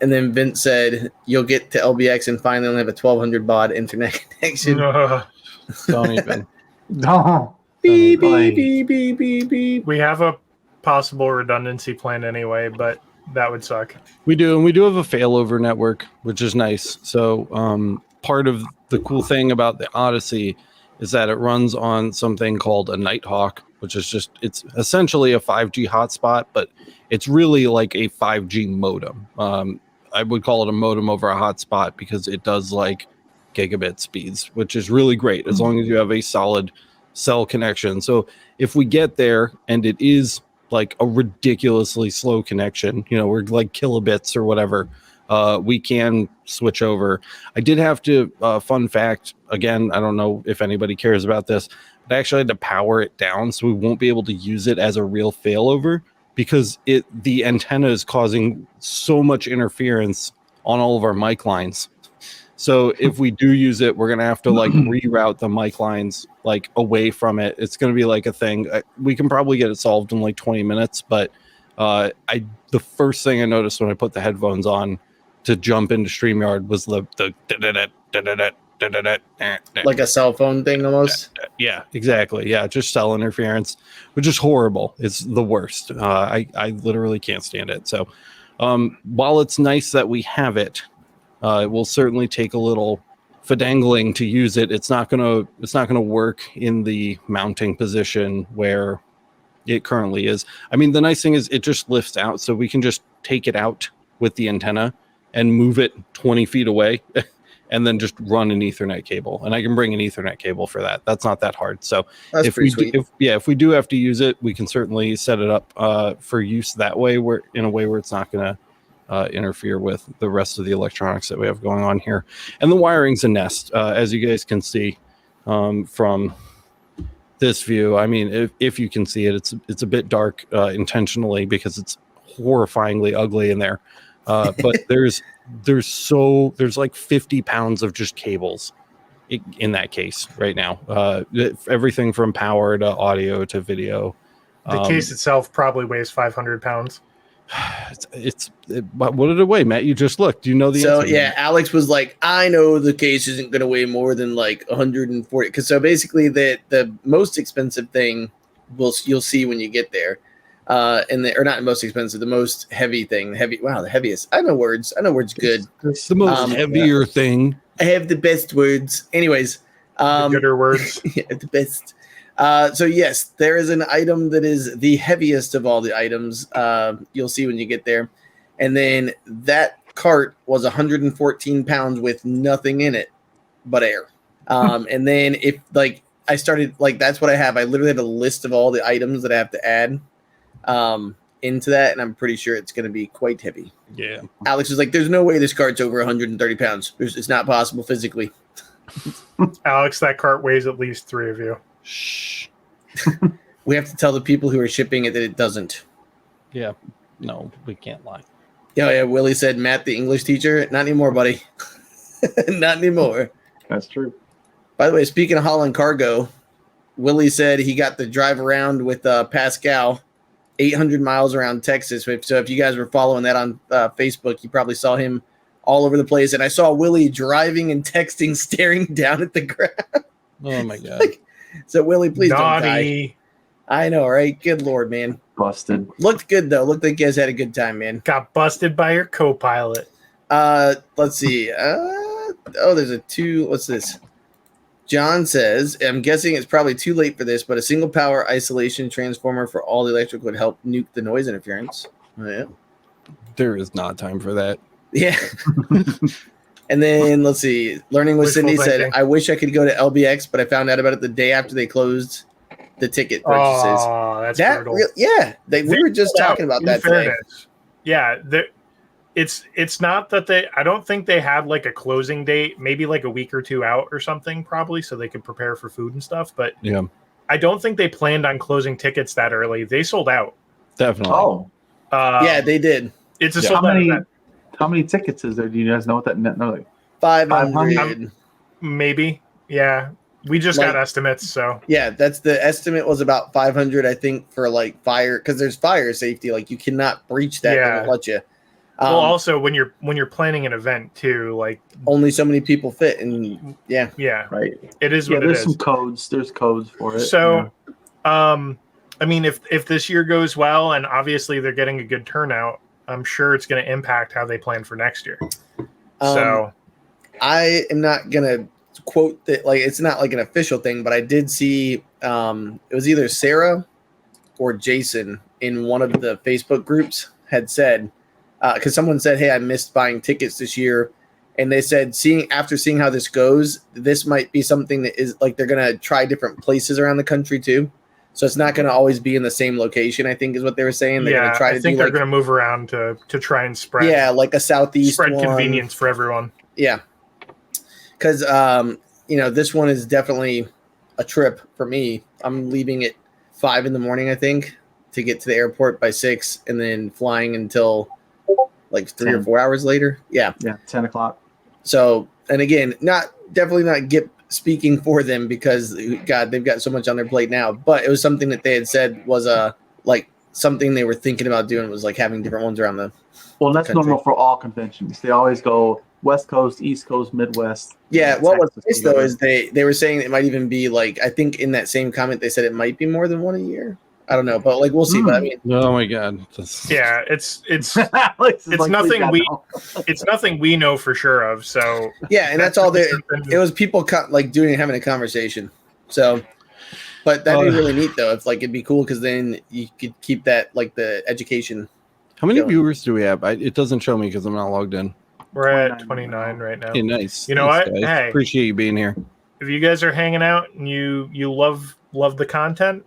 And then Vince said, "You'll get to LBX and finally only have a 1200 baud internet connection." Don't even. No. Beep, beep, beep, beep, beep, beep. We have a possible redundancy plan anyway, but that would suck. We do, and we do have a failover network, which is nice. So part of the cool thing about the Odyssey is that it runs on something called a Nighthawk, which is just, it's essentially a 5G hotspot, but it's really like a 5G modem. I would call it a modem over a hotspot because it does like gigabit speeds, which is really great as long as you have a solid cell connection. So if we get there and it is like a ridiculously slow connection, you know, we're like kilobits or whatever, we can switch over. I did have to, fun fact, again, I don't know if anybody cares about this, but I actually had to power it down, so we won't be able to use it as a real failover because the antenna is causing so much interference on all of our mic lines. So if we do use it, we're going to have to like reroute the mic lines like away from it. It's going to be like a thing. We can probably get it solved in like 20 minutes. But the first thing I noticed when I put the headphones on to jump into StreamYard was the Like a cell phone thing almost. Yeah, exactly. Yeah, just cell interference, which is horrible. It's the worst. I literally can't stand it. So while it's nice that we have it, it will certainly take a little fidangling to use it. It's not gonna work in the mounting position where it currently is. I mean, the nice thing is it just lifts out, so we can just take it out with the antenna and move it 20 feet away, and then just run an Ethernet cable. And I can bring an Ethernet cable for that. That's not that hard. So That's if pretty we sweet. if we do have to use it, we can certainly set it up for use that way, where in a way where it's not gonna interfere with the rest of the electronics that we have going on here. And the wiring's a nest, as you guys can see from this view. I mean, if you can see it, it's a bit dark intentionally because it's horrifyingly ugly in there. But there's like 50 pounds of just cables in that case right now. Everything from power to audio to video. The case itself probably weighs 500 pounds. What did it weigh, Matt? You just looked. Do you know the So answer? yeah, Alex was like, I know the case isn't going to weigh more than like 140. Because so basically, the most expensive thing you'll see when you get there, or not most expensive, the most heavy thing, the heaviest. I know words good. It's the most heavier thing. I have the best words. Anyways, The gooder words. yeah, the best. So yes, there is an item that is the heaviest of all the items. You'll see when you get there. And then that cart was 114 pounds with nothing in it but air. And then if like I started, like that's what I have. I literally have a list of all the items that I have to add into that, and I'm pretty sure it's going to be quite heavy. Yeah. Alex was like, "There's no way this cart's over 130 pounds. It's not possible physically." Alex, that cart weighs at least 3 of you. Shh. We have to tell the people who are shipping it that it doesn't. Yeah. No, we can't lie. Yeah. Willie said, "Matt, the English teacher, not anymore, buddy. Not anymore." That's true. By the way, speaking of hauling cargo, Willie said he got to drive around with Pascal 800 miles around Texas. So if you guys were following that on Facebook, you probably saw him all over the place. And I saw Willie driving and texting, staring down at the ground. Oh my god. So Willie, please don't die. Naughty. I know, right? Good Lord, man. Busted. Looked good, though. Looked like you guys had a good time, man. Got busted by your co-pilot. Let's see. There's a 2. What's this? John says, I'm guessing it's probably too late for this, but a single power isolation transformer for all the electric would help nuke the noise interference. Oh, yeah. There is not time for that. Yeah. And then let's see. Learning with Wishful Cindy said, thinking. I wish I could go to LBX, but I found out about it the day after they closed the ticket purchases. Oh, that's That brutal. we were just talking about In that today. fairness, yeah, it's not that I don't think they had like a closing date, maybe like a week or two out or something, probably, so they could prepare for food and stuff. But Yeah, I don't think they planned on closing tickets that early. They sold out. definitely. Oh, Yeah, they did. It's a Yeah. sold out event. how many tickets is there? Do you guys know what that meant? No, like, 500. Maybe. Yeah. We just got estimates, so Yeah, that's the estimate was about 500, I think, for like fire, because there's fire safety. Like you cannot breach that. Yeah. They won't let you. well, also when you're planning an event too, like Only so many people fit, and yeah, right. it is Yeah, what it there's is. some codes. There's codes for it. So, I mean, if this year goes well, and obviously they're getting a good turnout, I'm sure it's going to impact how they plan for next year. So, I am not gonna quote that. Like it's not like an official thing, but I did see it was either Sarah or Jason in one of the Facebook groups had said, because someone said, hey, I missed buying tickets this year, and they said after seeing how this goes, this might be something that is like they're gonna try different places around the country too, so it's not gonna always be in the same location, I think is what they were saying. They're gonna try to I think do they're going to move around to try and spread like a southeast spread one. convenience for everyone. Yeah, because this one is definitely a trip for me. I'm leaving at 5 a.m, I think, to get to the airport by 6, and then flying until like 3 or 4 hours later. Yeah. 10 o'clock. So, and again, definitely not speaking for them, because God, they've got so much on their plate now. But it was something that they had said was like something they were thinking about doing, was like having different ones around the. Well, that's country. normal for all conventions. They always go West Coast, East Coast, Midwest. Yeah, what was Texas, nice though is they were saying it might even be like, I think in that same comment they said it might be more than one a year. I don't know, but like we'll see. But I mean, Oh my god. Yeah, it's It's nothing it's nothing we know for sure of. So yeah, and that's all there. It was people having a conversation. So, but that'd be really neat though. If like it'd be cool, because then you could keep that like the education. How many going. viewers do we have? It doesn't show me because I'm not logged in. we're at 29 right now. Okay, nice. You know Nice, what? guys. Hey. Appreciate you being here. If you guys are hanging out and you love the content,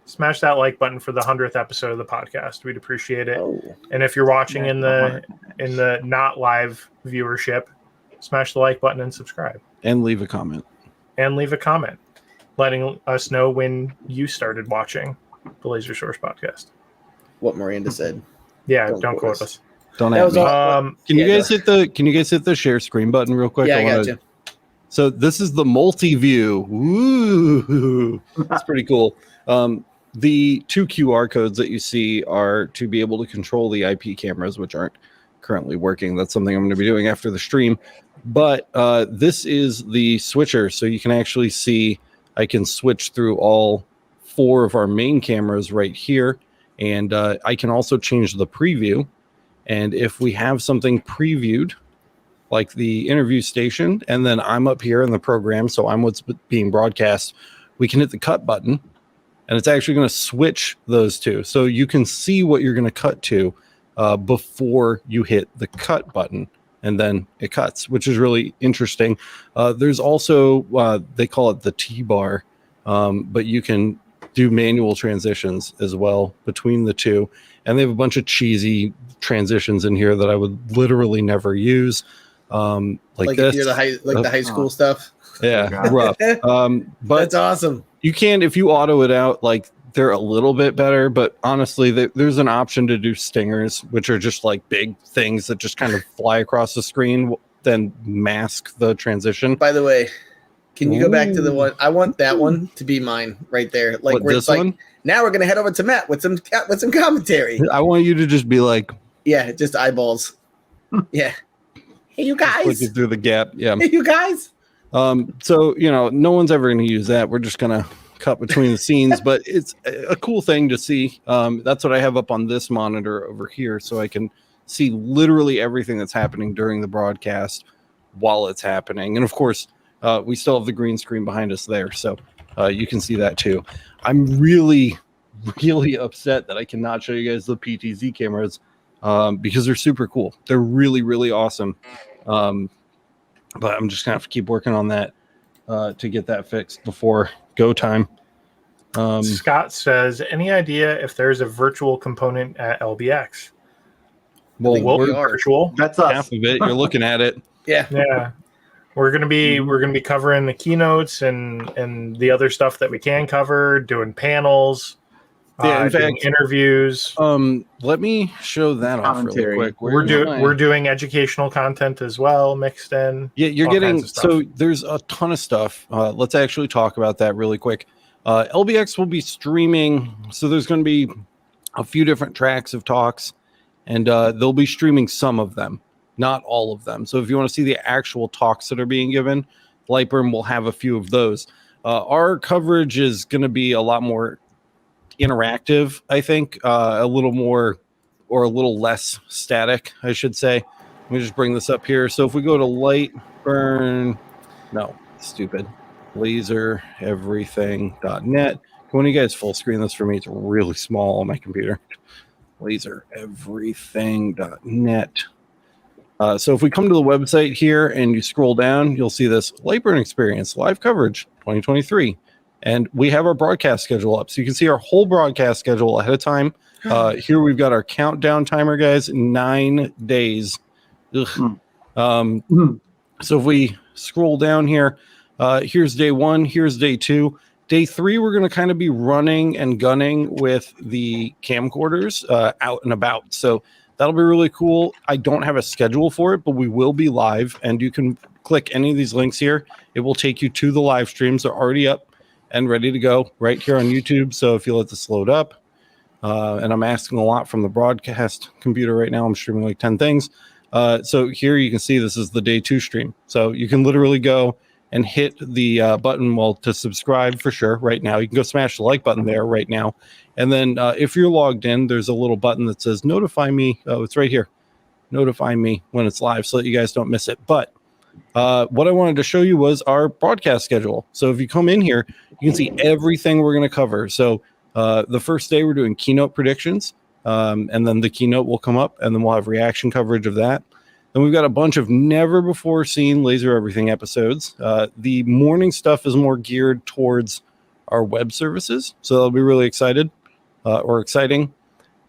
smash that like button for the 100th episode of the podcast. We'd appreciate it. Oh, And if you're watching in the not live viewership, smash the like button and subscribe. And leave a comment. And leave a comment letting us know when you started watching the Laser Source podcast. what Miranda said. Yeah, Don't don't quote quote us. us. Don't That have was me. all. Can you Yeah, guys hit the share screen button real quick? Yeah, I got you. So this is the multi-view. Ooh, that's pretty cool. The 2 QR codes that you see are to be able to control the IP cameras, which aren't currently working. That's something I'm going to be doing after the stream. But this is the switcher, so you can actually see I can switch through all 4 of our main cameras right here, and I can also change the preview. And if we have something previewed, like the interview station, and then I'm up here in the program, so I'm what's being broadcast, we can hit the cut button, and it's actually going to switch those two. So you can see what you're going to cut to before you hit the cut button, and then it cuts, which is really interesting. There's also, they call it the T-bar, but you can do manual transitions as well between the two. And they have a bunch of cheesy transitions in here that I would literally never use. Like this, if you're the high school stuff. yeah, rough. But That's awesome. you can, if you auto it out, like they're a little bit better, but honestly, there's an option to do stingers, which are just like big things that just kind of fly across the screen, then mask the transition. By the way, can you go back to the one? I want that one to be mine right there. Like What, where this it's like, one? now we're gonna head over to Matt with some commentary. I want you to just be like, Yeah, just eyeballs. Yeah. Hey, you guys. looking through the gap. Yeah. Hey, you guys. So, no one's ever going to use that. We're just going to cut between the scenes, but it's a cool thing to see. That's what I have up on this monitor over here. So I can see literally everything that's happening during the broadcast while it's happening. And of course, we still have the green screen behind us there. So you can see that too. I'm really, really upset that I cannot show you guys the PTZ cameras because they're super cool. They're really, really awesome. but I'm just gonna have to keep working on that to get that fixed before go time. Scott says, any idea if there's a virtual component at LBX? Well, we we're are. Virtual. That's us. half of it. You're looking at it. Yeah. Yeah. We're gonna be covering the keynotes and the other stuff that we can cover, doing panels, Yeah, in doing fact, interviews. Let me show that off really Commentary. quick. We're doing educational content as well mixed in. Yeah, you're all getting kinds of stuff. so there's a ton of stuff. Let's actually talk about that really quick. LBX will be streaming, so there's going to be a few different tracks of talks, and they'll be streaming some of them, not all of them. So if you want to see the actual talks that are being given, Lightburn will have a few of those. Our coverage is going to be a lot more interactive, I think, a little more or a little less static, I should say. Let me just bring this up here. So if we go to Lightburn, no, stupid, lasereverything.net. Can one of you guys full screen this for me? It's really small on my computer. Lasereverything.net. So if we come to the website here and you scroll down, you'll see this Lightburn Experience live coverage 2023. And we have our broadcast schedule up. So you can see our whole broadcast schedule ahead of time. Here we've got our countdown timer, guys, 9 days. So if we scroll down here, here's day 1, here's day 2. Day 3, we're going to kind of be running and gunning with the camcorders out and about. So that'll be really cool. I don't have a schedule for it, but we will be live. And you can click any of these links here. It will take you to the live streams. They're already up and ready to go right here on YouTube. So if you let this load up, and I'm asking a lot from the broadcast computer right now, I'm streaming like 10 things. So here you can see this is the day 2 stream. So you can literally go and hit the button, well, to subscribe for sure right now. You can go smash the like button there right now. And then if you're logged in, there's a little button that says notify me. Oh, it's right here. Notify me when it's live so that you guys don't miss it. But what I wanted to show you was our broadcast schedule. So if you come in here, you can see everything we're going to cover. So the first day we're doing keynote predictions, and then the keynote will come up, and then we'll have reaction coverage of that. Then we've got a bunch of never before seen Laser Everything episodes. The morning stuff is more geared towards our web services, so that'll be really exciting.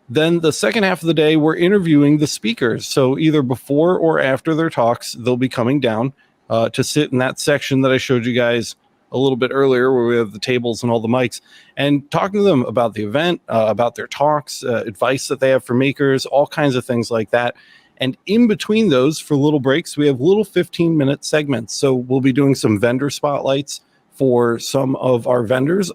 Then the second half of the day, we're interviewing the speakers. So either before or after their talks, they'll be coming down to sit in that section that I showed you guys a little bit earlier, where we have the tables and all the mics, and talking to them about the event, about their talks, advice that they have for makers, all kinds of things like that. And in between those, for little breaks, we have little 15-minute segments. So we'll be doing some vendor spotlights for some of our vendors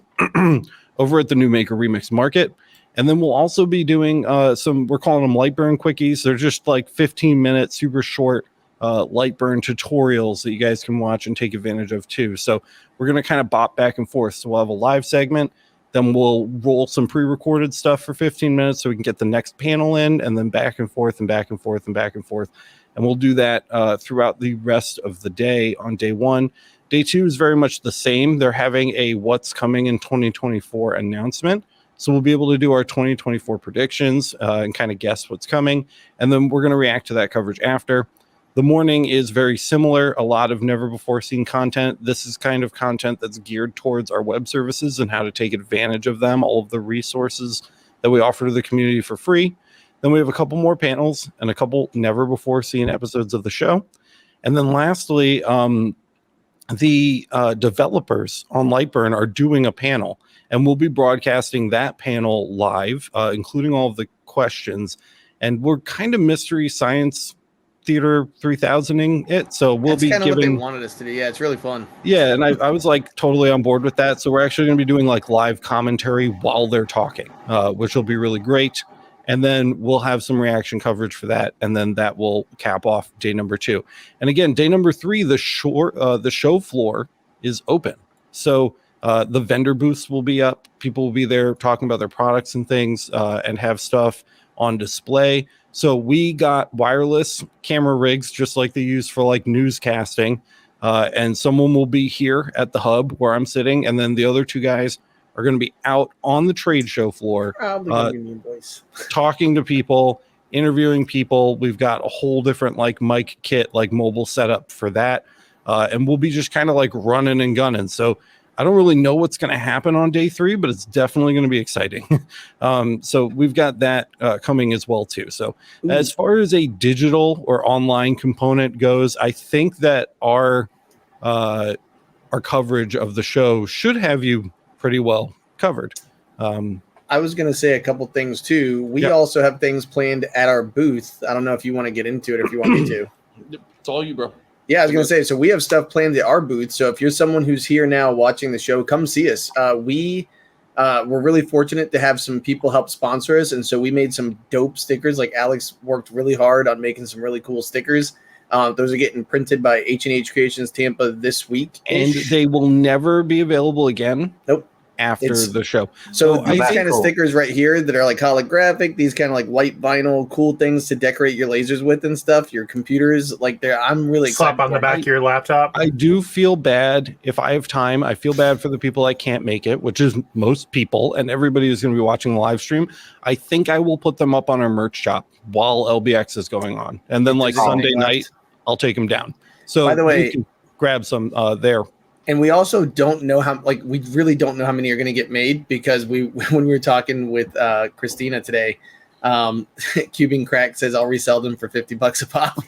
over at the New Maker Remix Market. And then we'll also be doing we're calling them Lightburn Quickies. They're just like 15-minute, super short Lightburn tutorials that you guys can watch and take advantage of too. So we're going to kind of bop back and forth. So we'll have a live segment, then we'll roll some pre-recorded stuff for 15 minutes so we can get the next panel in, and then back and forth and back and forth and back and forth. And we'll do that throughout the rest of the day on day 1. Day 2 is very much the same. They're having a what's coming in 2024 announcement. So we'll be able to do our 2024 predictions and kind of guess what's coming. And then we're going to react to that coverage after. The morning is very similar, a lot of never before seen content. This is kind of content that's geared towards our web services and how to take advantage of them, all of the resources that we offer to the community for free. Then we have a couple more panels and a couple never before seen episodes of the show. And then lastly, the developers on Lightburn are doing a panel, and we'll be broadcasting that panel live, including all of the questions. And we're kind of mystery science theater 3000ing it, so we'll be kind of giving what they wanted us to do. Yeah, it's really fun. Yeah, and I was like totally on board with that. So we're actually going to be doing like live commentary while they're talking, which will be really great. And then we'll have some reaction coverage for that, and then that will cap off day number 2. And again, day number 3, the show floor is open. So the vendor booths will be up. People will be there talking about their products and things, and have stuff on display. So we got wireless camera rigs, just like they use for like newscasting. And someone will be here at the hub where I'm sitting. And then the other 2 guys are going to be out on the trade show floor, talking to people, interviewing people. We've got a whole different like mic kit, like mobile setup for that. and we'll be just kind of like running and gunning. So I don't really know what's going to happen on day 3, but it's definitely going to be exciting. So we've got that coming as well too. So as far as a digital or online component goes, I think that our coverage of the show should have you pretty well covered. I was going to say a couple things too. We also have things planned at our booth. I don't know if you want to get into it or if you want me to. It's all you, bro. Yeah, I was going to say, so we have stuff planned at our booth. So if you're someone who's here now watching the show, come see us. We're really fortunate to have some people help sponsor us. And so we made some dope stickers. Like Alex worked really hard on making some really cool stickers. Those are getting printed by H&H Creations Tampa this week. And they will never be available again. Nope. After the show. So these kind of stickers right here that are like holographic, these kind of like white vinyl, cool things to decorate your lasers with and stuff, your computers, like I'm really excited. Slap on the back of your laptop. I do feel bad if I have time. I feel bad for the people I can't make it, which is most people, and everybody who's going to be watching the live stream. I think I will put them up on our merch shop while LBX is going on. And then like Sunday night, I'll take them down. So by the way, you can grab some there. And we also don't know how, like, we really don't know how many are going to get made because when we were talking with Christina today, Cubing Crack says I'll resell them for $50 a pop.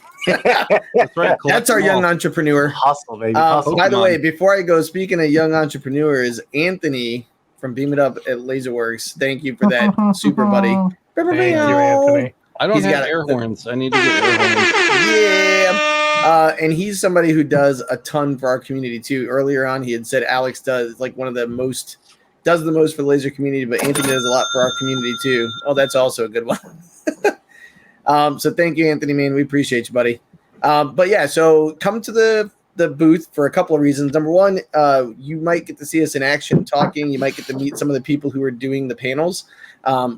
That's right. That's our young entrepreneur. Hustle, baby. Hustle. By the way, before I go, speaking of young entrepreneurs, Anthony from Beam It Up at Laserworks, thank you for that, super buddy. Thank you, Anthony. I don't have air horns. I need to get air horns. Yeah. And he's somebody who does a ton for our community too. Earlier on, he had said Alex does like does the most for the laser community, but Anthony does a lot for our community too. Oh, that's also a good one. So thank you, Anthony, man. We appreciate you, buddy. But yeah, so come to the booth for a couple of reasons. Number one, you might get to see us in action talking. You might get to meet some of the people who are doing the panels.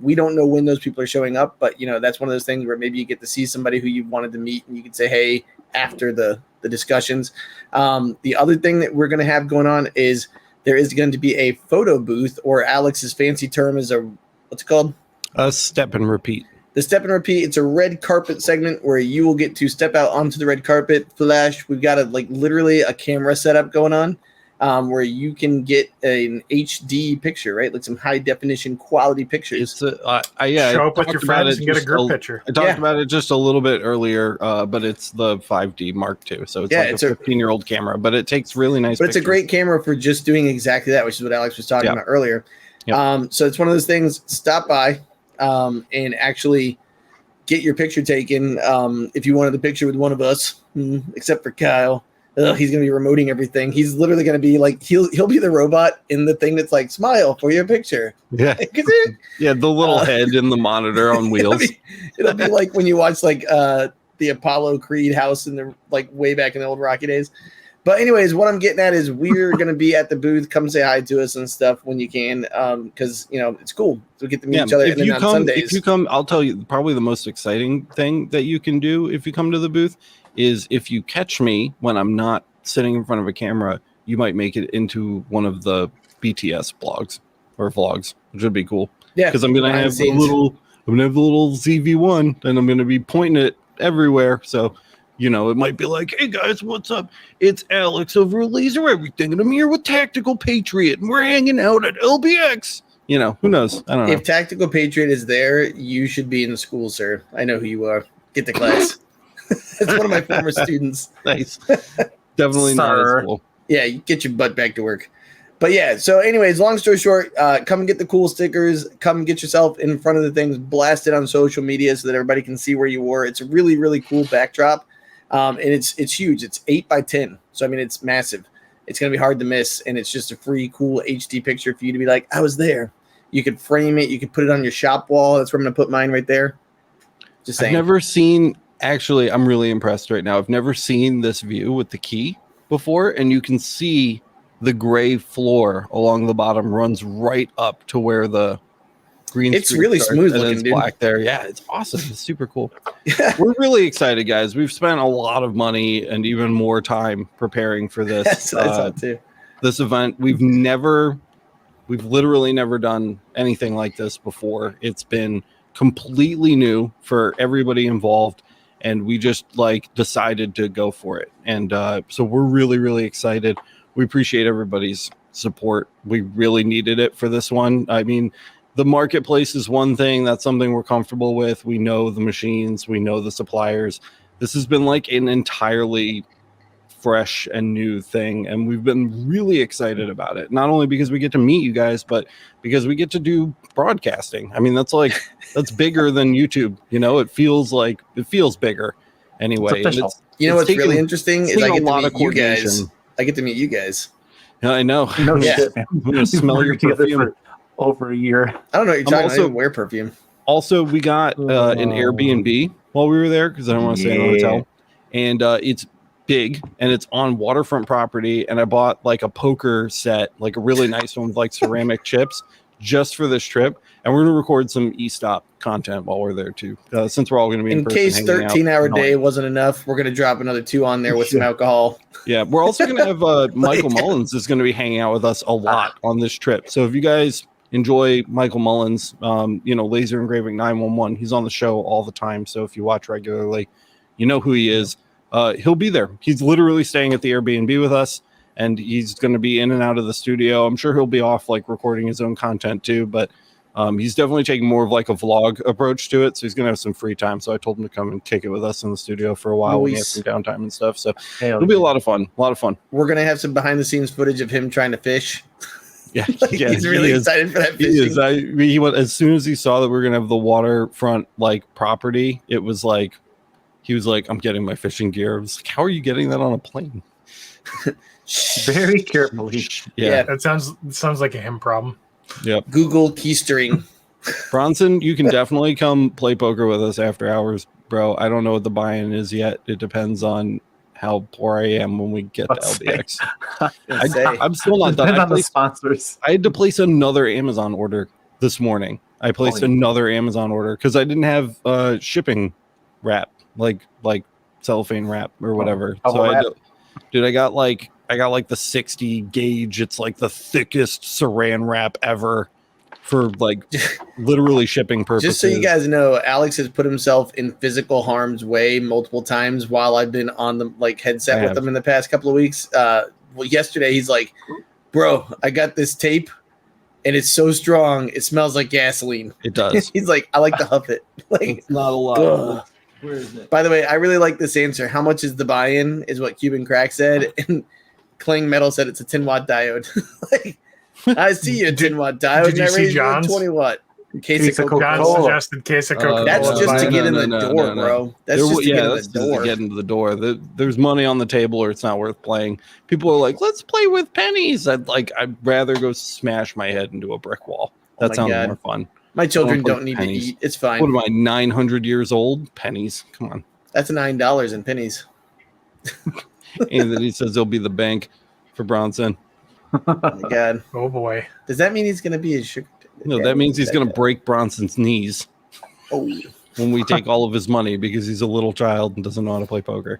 We don't know when those people are showing up, but that's one of those things where maybe you get to see somebody who you wanted to meet and you can say, hey, after the discussions. The other thing that we're going to have going on is there is going to be a photo booth, or Alex's fancy term is what's it called? A step and repeat. The step and repeat. It's a red carpet segment where you will get to step out onto the red carpet, flash. We've got literally a camera setup going on. Where you can get an HD picture, right? Like some high definition quality pictures. Show up with your friends and get a group picture. I talked about it just a little bit earlier, but it's the 5D Mark II. So it's a 15-year-old camera, but it takes really nice pictures. It's a great camera for just doing exactly that, which is what Alex was talking about earlier. Yep. So it's one of those things, stop by and actually get your picture taken. If you wanted the picture with one of us, except for Kyle. He's going to be remoting everything. He's literally going to be like, he'll be the robot in the thing that's like, smile for your picture. Yeah. The little head in the monitor on wheels. It'll be like when you watch like the Apollo Creed house in the way back in the old Rocky days. But anyways, what I'm getting at is we're going to be at the booth. Come say hi to us and stuff when you can, because it's cool. So we get to meet each other. If you come, I'll tell you probably the most exciting thing that you can do if you come to the booth is if you catch me when I'm not sitting in front of a camera, you might make it into one of the BTS blogs or vlogs, which would be cool. Yeah, because I'm gonna have the little ZV1 and I'm gonna be pointing it everywhere. So it might be like, hey guys, what's up? It's Alex over at Laser Everything, and I'm here with Tactical Patriot, and we're hanging out at LBX. Who knows? I don't know. If Tactical Patriot is there, you should be in the school, sir. I know who you are. Get to class. It's one of my former students. Nice. Definitely not. Cool. Yeah, you get your butt back to work. But yeah, so anyways, long story short, come and get the cool stickers. Come get yourself in front of the things. Blast it on social media so that everybody can see where you were. It's a really, really cool backdrop. And it's huge. It's 8x10. So, it's massive. It's going to be hard to miss. And it's just a free, cool HD picture for you to be like, I was there. You could frame it. You could put it on your shop wall. That's where I'm going to put mine right there. Just saying. I've never seen... Actually, I'm really impressed right now. I've never seen this view with the key before, and you can see the gray floor along the bottom runs right up to where the green. It's really smooth looking, it's black there. Yeah, it's awesome. It's super cool. We're really excited, guys. We've spent a lot of money and even more time preparing for this. That's what I thought too. This event, we've literally never done anything like this before. It's been completely new for everybody involved. and we just like decided to go for it. And so we're really, really excited. We appreciate everybody's support. We really needed it for this one. I mean, the marketplace is one thing. That's something we're comfortable with. We know the machines, we know the suppliers. This has been like an entirely fresh and new thing, and we've been really excited about it, not only because we get to meet you guys, but because we get to do broadcasting. I mean, that's bigger than YouTube, you know. It feels bigger anyway. It's you know what's really interesting is I get to meet you guys. coordination. I get to meet you guys. Yeah, I know. No Yeah. shit, man. I'm gonna smell your Together perfume. for over a year. I don't know what you're talking about. I also- don't wear perfume. Also, we got an Airbnb while we were there because I don't want to stay in a hotel, and it's big and it's on waterfront property. And I bought like a poker set, like a really nice one with like ceramic chips, just for this trip. And we're gonna record some e-stop content while we're there too, since we're all gonna be in person case hanging out. 13-hour day wasn't enough, we're gonna drop another 2 on there with some alcohol. Yeah, we're also gonna have Michael Mullins is gonna be hanging out with us a lot on this trip. So if you guys enjoy Michael Mullins, Laser Engraving 911, he's on the show all the time. So if you watch regularly, you know who he is. He'll be there. He's literally staying at the Airbnb with us, and he's going to be in and out of the studio. I'm sure he'll be off like recording his own content too, but he's definitely taking more of like a vlog approach to it. So he's going to have some free time. So I told him to come and kick it with us in the studio for a while when he has some downtime and stuff. So it'll be a lot of fun. We're gonna have some behind the scenes footage of him trying to fish. Yeah, yeah, he's really excited for that fishing. He went as soon as he saw that we are gonna have the waterfront like property. It was like he was like, "I'm getting my fishing gear." I was like, "How are you getting that on a plane?" Very carefully. Yeah. That sounds like a him problem. Yep. Google keystering. Bronson, you can definitely come play poker with us after hours, bro. I don't know what the buy-in is yet. It depends on how poor I am when we get to LBX. I'm still not done. On the sponsors. I had to place another Amazon order this morning. I placed another Amazon order because I didn't have shipping wrap, like cellophane wrap or whatever. I got like the 60 gauge. It's like the thickest saran wrap ever for like literally shipping purposes. Just so you guys know, Alex has put himself in physical harm's way multiple times while I've been on the headset with him in the past couple of weeks. Yesterday he's like, "Bro, I got this tape and it's so strong it smells like gasoline." It does. He's like, "I like to huff it." Like, it's not a lot. Where is it? By the way, I really like this answer. How much is the buy-in? Is what Cuban Crack said, and Cling Metal said it's a 10-watt diode. I see you, 10-watt diode. Did you see John's 20-watt case of Coca-Cola? John suggested case of Coca-Cola. That's just to get in the door, bro. That's just to get into the door. There's money on the table, or it's not worth playing. People are like, "Let's play with pennies." I'd rather go smash my head into a brick wall. That sounds more fun. My children don't need pennies to eat. It's fine. What am I, 900 years old? Pennies. Come on. That's $9 in pennies. And then he says he'll be the bank for Bronson. Oh my God. Oh boy. Does that mean he's going to be a sugar? No, that means he's going to break Bronson's knees. Oh. When we take all of his money because he's a little child and doesn't know how to play poker.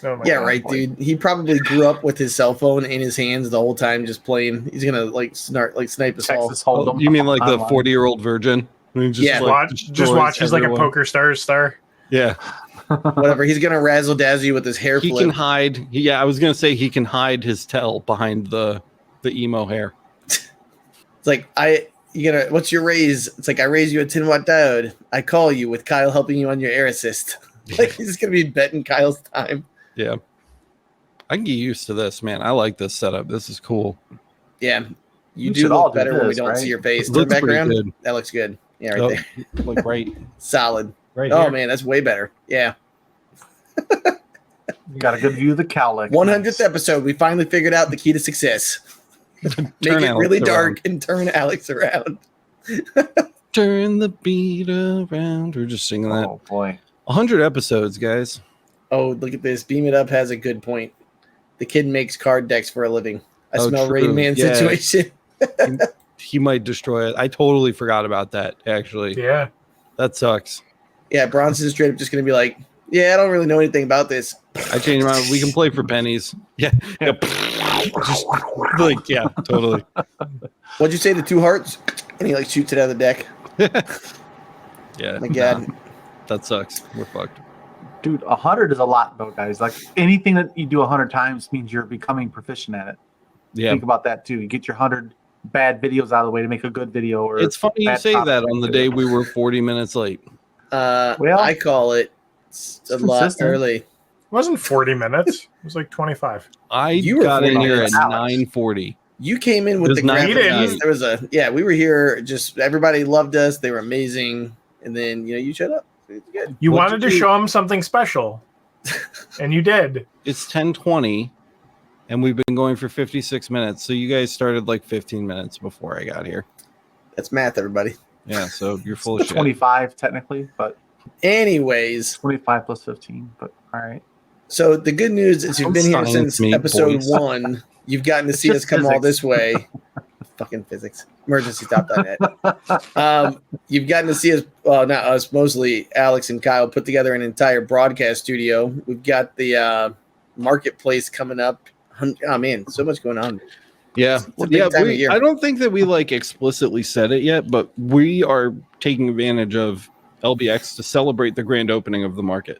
Oh yeah, God, right, dude. He probably grew up with his cell phone in his hands the whole time, just playing. He's gonna snipe us all. Oh, you mean like the 40-year-old virgin? Yeah, just watches like a Poker Stars star. Yeah, whatever. He's gonna razzle dazzle you with his hair. He can hide. Yeah, I was gonna say he can hide his tail behind the emo hair. It's like what's your raise? It's like I raise you a 10-watt diode. I call you with Kyle helping you on your air assist. Like he's gonna be betting Kyle's time. Yeah, I can get used to this, man. I like this setup. This is cool. Yeah, you do look better when we don't see your face. Turn back around. Good. That looks good. Yeah, right there. Like right, solid. Right. Oh man, that's way better. Yeah. You got a good view of the cowlick. 100th episode. We finally figured out the key to success. Make it really dark and turn Alex around. Turn the beat around. We're just singing that. Oh boy. 100 episodes, guys. Oh, look at this. Beam It Up has a good point. The kid makes card decks for a living. I smell true. Rain Man situation. He might destroy it. I totally forgot about that, actually. Yeah. That sucks. Yeah, Bronson's straight up just going to be like, yeah, I don't really know anything about this. I changed my mind. We can play for pennies. Yeah. Just like, yeah, totally. What'd you say, the 2 hearts? And he shoots it out of the deck. Yeah. Oh my God. That sucks. We're fucked. Dude, 100 is a lot, though, guys. Like anything that you do 100 times means you're becoming proficient at it. Yeah. Think about that too. You get your 100 bad videos out of the way to make a good video. Or It's funny you bad say topic that on the video. day we were 40 minutes late. Well, I call it a lot consistent. early. It wasn't 40 minutes. It was like 25. I were got in 40 here at minutes. 9:40. You came in with It was the graphic. 9:50. There was we were here. Just everybody loved us. They were amazing. And then you showed up. It's good. You What wanted did to you- show them something special, and you did. It's 10:20, and we've been going for 56 minutes. So you guys started like 15 minutes before I got here. That's math, everybody. Yeah, so you're full of shit. 25 technically, but Anyways, 25 plus 15. But all right. so the good news is you've Don't been here science since me, episode boys. 1. You've gotten to It's see us just come all physics. this way. Fucking physics. EmergencyStop.net. You've gotten to see us, well, not us, mostly Alex and Kyle put together an entire broadcast studio. We've got the marketplace coming up. Oh, man, so much going on. Yeah, It's a big time of year. I don't think that we like explicitly said it yet, but we are taking advantage of LBX to celebrate the grand opening of the market,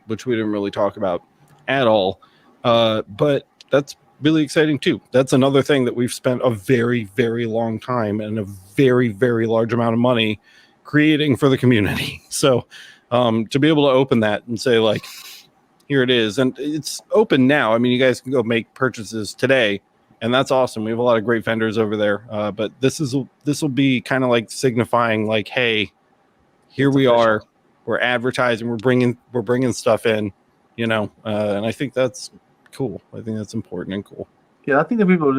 which we didn't really talk about at all. But that's really exciting too. That's another thing that we've spent a very, very long time and a very, very large amount of money creating for the community. So to be able to open that and say like, here it is, and it's open now. I mean, you guys can go make purchases today. And that's awesome. We have a lot of great vendors over there. But this will be kind of like signifying like, hey, here we are. We're advertising. We're bringing stuff in, and I think that's cool. I think that's important and cool. Yeah, I think that people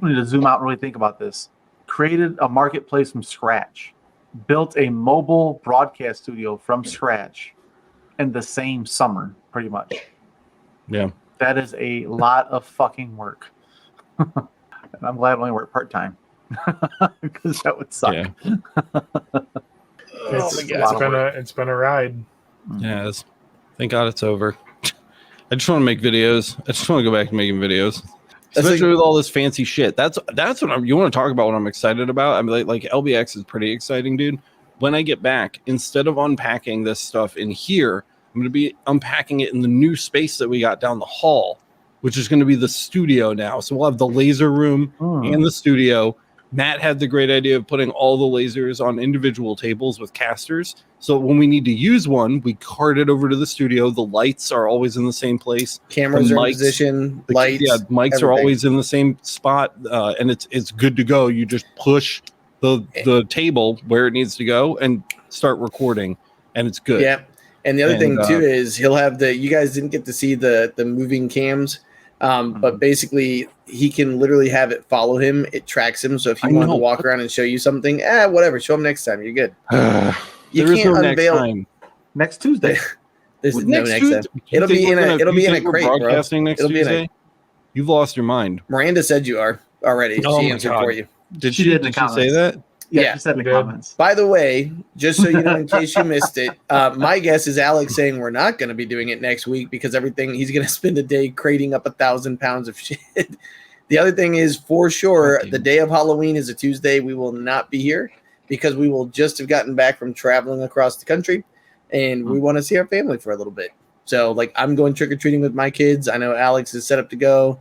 need to zoom out and really think about this. Created a marketplace from scratch, built a mobile broadcast studio from scratch in the same summer, pretty much. Yeah. That is a lot of fucking work. And I'm glad I only work part-time because that would suck. Yeah. It's been a ride. Yes. Thank God it's over. I just want to make videos. I just want to go back to making videos. Especially with all this fancy shit. That's what you want to talk about. What I'm excited about. I mean, like LBX is pretty exciting, dude. When I get back, instead of unpacking this stuff in here, I'm going to be unpacking it in the new space that we got down the hall, which is going to be the studio now. So we'll have the laser room and the studio. Matt had the great idea of putting all the lasers on individual tables with casters. So when we need to use one, we cart it over to the studio. The lights are always in the same place. Cameras are in position, lights. Yeah, mics everything. are always in the same spot, and it's good to go. You just push the table where it needs to go and start recording, and it's good. Yeah. And the other thing too is he'll have you guys didn't get to see the moving cams. But basically, he can literally have it follow him. It tracks him. So if you want to walk around and show you something, whatever, show him next time. You're good. You there is can't no unveil next time. Next Tuesday. There's no next Tuesday? time. It'll be in a crate, bro. Broadcasting next It'll be in Tuesday. You've lost your mind. Miranda said you are already. Oh She my answered God. for you. Did She she did in the say comments. that? Yeah. She said in the Good. comments. By the way, just so you know, in case you missed it, my guess is Alex saying we're not going to be doing it next week because he's going to spend a day crating up 1,000 pounds of shit. The other thing is, for sure, the day of Halloween is a Tuesday. We will not be here because we will just have gotten back from traveling across the country, and we want to see our family for a little bit. So, like, I'm going trick-or-treating with my kids. I know Alex is set up to go.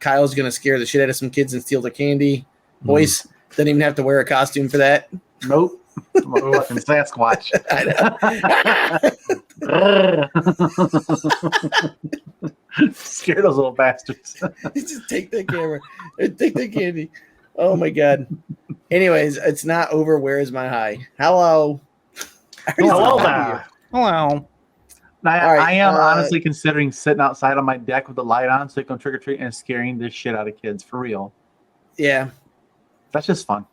Kyle's going to scare the shit out of some kids and steal their candy. Boyce doesn't even have to wear a costume for that. Nope. I'm a fucking Sasquatch. Scare those little bastards. Just take that camera and take that candy. Oh my God. Anyways, it's not over. Where is my high? Hello. Hello there. Hello. I am honestly considering sitting outside on my deck with the light on so I can trick or treat and scaring this shit out of kids for real. Yeah. That's just fun.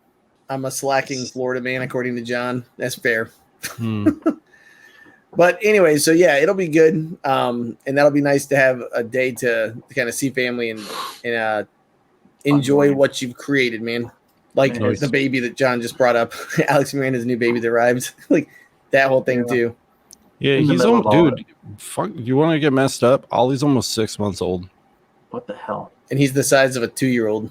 I'm a slacking Florida man, according to John. That's fair. But anyway, so yeah, it'll be good. And that'll be nice to have a day to kind of see family and enjoy what you've created, man. Like the baby that John just brought up, Alex Miranda's new baby that arrived. Like that whole thing too. Yeah, he's old, dude. Fuck, you want to get messed up? Ollie's almost 6 months old. What the hell? And he's the size of a 2-year-old.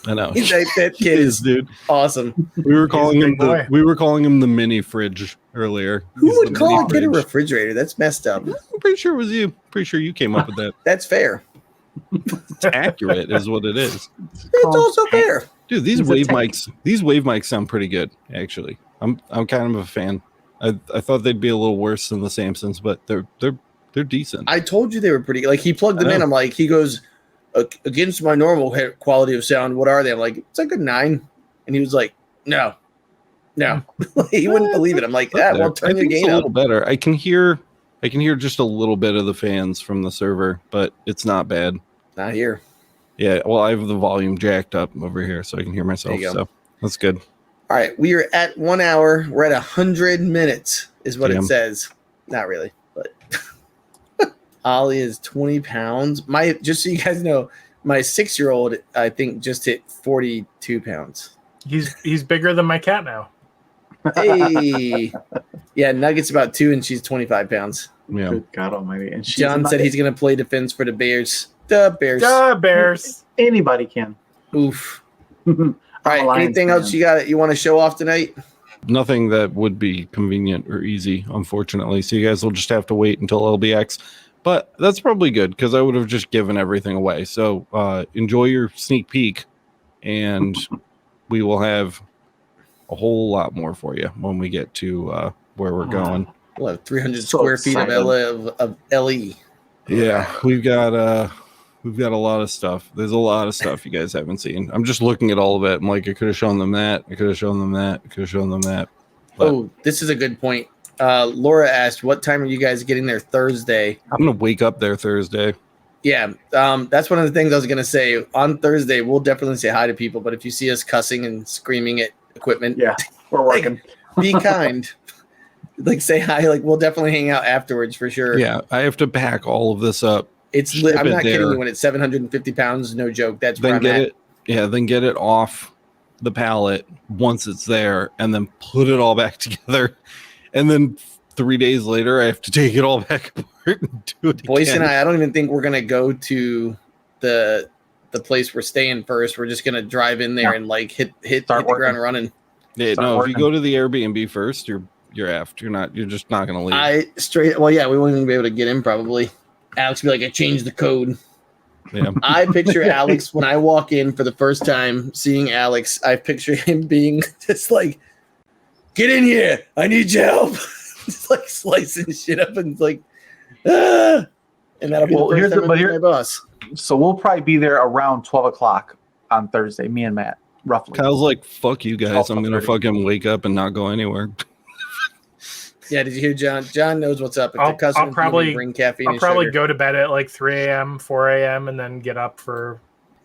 I know. That He kid is, is dude. awesome. We were calling him big boy. the mini fridge earlier. Who He's would the call mini a kid a fridge. refrigerator? That's messed up. I'm pretty sure it was you. Pretty sure you came up with that. That's fair. It's accurate, is what it is. It's also fair. Dude, these He's a wave tank. mics. These wave mics sound pretty good, actually. I'm kind of a fan. I thought they'd be a little worse than the Samsons, but they're decent. I told you they were pretty. Like he plugged them I in. know. I'm like, he goes against my normal quality of sound. What are they? I'm like, it's like a 9, and he was like, no. He wouldn't believe it. I'm like, yeah, well, I turn your think it's gain a up. little better. I can hear just a little bit of the fans from the server, but it's not bad. Not here. Yeah, well, I have the volume jacked up over here, so I can hear myself. There you go. So that's good. All right, we are at 1 hour. We're at 100 minutes, is what Damn. it says. Not really, but Ollie is 20 pounds. Just so you guys know, my 6-year-old, I think, just hit 42 pounds. He's bigger than my cat now. Hey, yeah, Nugget's about 2, and she's 25 pounds. Yeah. Good God Almighty! And she's John said he's going to play defense for the Bears. The Bears. Bears. Anybody can. Oof. I'm All a right, Lions anything fan. else you want to show off tonight? Nothing that would be convenient or easy, unfortunately. So you guys will just have to wait until LBX. But that's probably good because I would have just given everything away. So enjoy your sneak peek, and we will have a whole lot more for you when we get to where we're going. We'll have 300 So square feet excited. of LE. Yeah, we've got a lot of stuff. There's a lot of stuff you guys haven't seen. I'm just looking at all of it. I'm like, I could have shown them that. I could have shown them that. I could have shown them that. But Oh, this is a good point. Laura asked, what time are you guys getting there Thursday? I'm gonna wake up there Thursday. Yeah, that's one of the things I was going to say. On Thursday, we'll definitely say hi to people, but if you see us cussing and screaming at equipment, Yeah, we're working. be kind. Like, say hi. Like, we'll definitely hang out afterwards for sure. Yeah, I have to pack all of this up. I'm ship not it kidding there. you. When it's 750 pounds, no joke. That's where Then I'm get at. it. Yeah, then get it off the pallet once it's there, and then put it all back together. And then 3 days later, I have to take it all back apart and do it Boyce again. and I don't even think we're gonna go to the place we're staying first. We're just gonna drive in there Yeah. and like hit the Start working. ground running. Yeah, Start no, if working. you go to the Airbnb first, you're effed. You're just not gonna leave. Well, yeah, we won't even be able to get in probably. Alex will be like, I changed the code. Yeah. I picture Alex when I walk in for the first time, seeing Alex. I picture him being just like, "Get in here! I need your help!" Just like slicing shit up and like, ah! And that'll be Well, the here's first the- time I but meet here- my boss. So we'll probably be there around 12 o'clock on Thursday, me and Matt, roughly. Kyle's like, fuck you guys. I'm gonna 12:30. fucking wake up and not go anywhere. Yeah, did you hear John? John knows what's up. If I'll the customer probably- bring caffeine I'll and probably sugar. go to bed at like 3 a.m., 4 a.m., and then get up for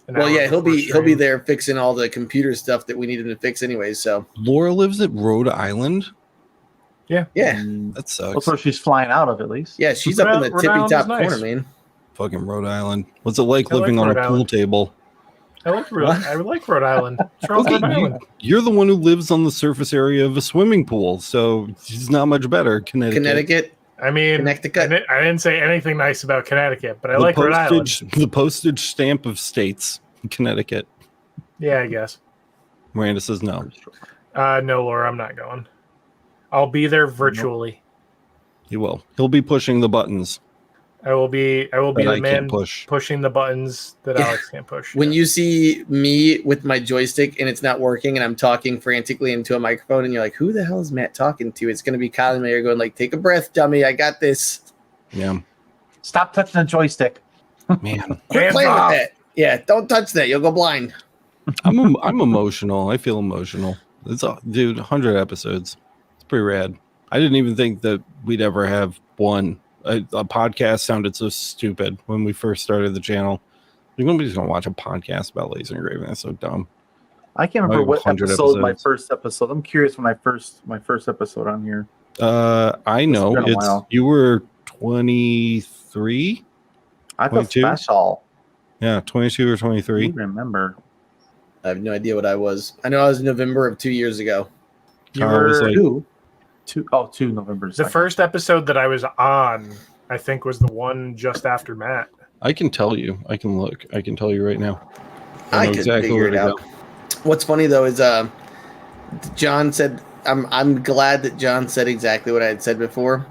an Well, hour yeah, he'll before be stream. there fixing all the computer stuff that we need him to fix anyways. So Laura lives at Rhode Island. yeah, Mm, That sucks. that's where she's flying out of, at least. yeah, she's Rhode up in the Rhode tippy Island top is nice. corner, man. Fucking Rhode Island. What's it like I like living on a Rhode pool Island. table? I like Rhode Island. What's wrong with Okay, Rhode Island? you're the one who lives on the surface area of a swimming pool, so it's not much better. Connecticut, I mean, Connecticut. I didn't say anything nice about Connecticut, but I The like Rhode Island. the postage stamp of states, Connecticut. Yeah, I guess. Miranda says no. No, Laura, I'm not going. I'll be there virtually. He will. He'll be pushing the buttons I will be that the I man can't push. pushing the buttons that Yeah. Alex can't push. When you see me with my joystick and it's not working and I'm talking frantically into a microphone and you're like, who the hell is Matt talking to? It's going to be Kyle and Mayer going like, take a breath, dummy. I got this. Yeah, Stop touching the joystick. man. Quit Hands playing off. with that. Yeah, don't touch that. You'll go blind. I'm emotional. I feel emotional. Dude, 100 episodes. It's pretty rad. I didn't even think that we'd ever have one. A podcast sounded so stupid when we first started the channel. Like, nobody's gonna watch a podcast about laser engraving. That's so dumb. I can't remember Like what 100 episode my episodes. first episode. I'm curious when my first episode on here. I know been a while. you were 23. I felt 22? special. Yeah, 22 or I 23. remember. I have no idea what I was. I know I was in November of 2 years ago. You Kyle was were like- Two. 2 November. the first episode that I was on, I think, was the one just after Matt. I can tell you. I can look. I can tell you right now. I know could exactly figure where it to out. What's funny though is John said I'm glad that John said exactly what I had said before.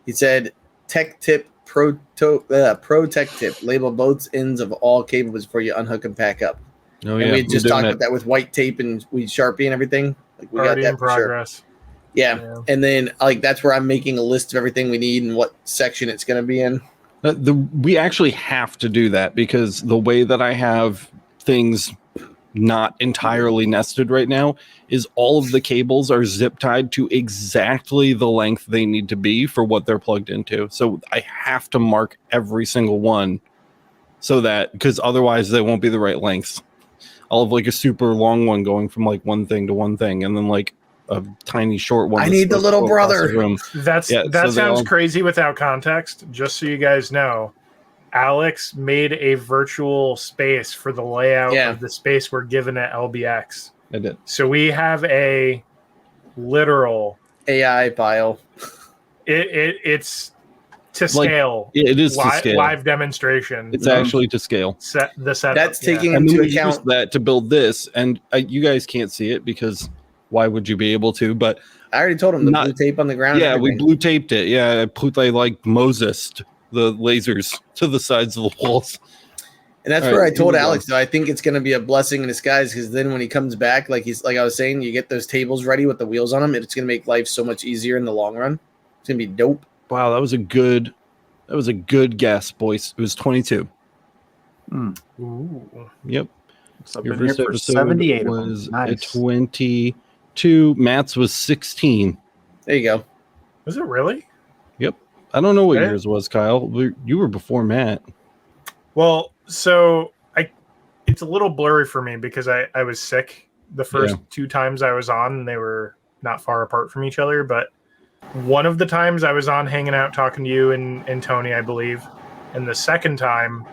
He said tech tip pro tech tip, label both ends of all cables before you unhook and pack up. Oh, And yeah. we had we're just doing talked it. about that with white tape and we Sharpie and everything. Like we Already got that in for sure. progress. Yeah. And then like that's where I'm making a list of everything we need and what section it's going to be in. We actually have to do that because the way that I have things not entirely nested right now is all of the cables are zip tied to exactly the length they need to be for what they're plugged into. So I have to mark every single one so that, because otherwise they won't be the right lengths. I'll have like a super long one going from like one thing to one thing, and then like a tiny short one. I need the little brother. That sounds crazy without context. Just so you guys know, Alex made a virtual space for the layout of the space we're given at LBX. I did. So we have a literal AI file. It's to scale. It is to scale. Live demonstration. It's actually to scale. The setup. That's taking into account use that to build this, and you guys can't see it because why would you be able to? But I already told him the blue tape on the ground. Yeah, we blue taped it. Yeah, I like Moses the lasers to the sides of the walls. And that's where I told Alex, though, I think it's going to be a blessing in disguise because then when he comes back, like I was saying, you get those tables ready with the wheels on them. It's going to make life so much easier in the long run. It's going to be dope. Wow, that was a good guess, boys. It was 22. Ooh. Yep. So your been first here for episode 78 was nice. 22. Matt's was 16. There you go. Was it really? Yep. I don't know what yours was, Kyle. You were before Matt. Well, so it's a little blurry for me because I was sick the first 2 times I was on, and they were not far apart from each other. But one of the times I was on hanging out talking to you and Tony, I believe. And the second time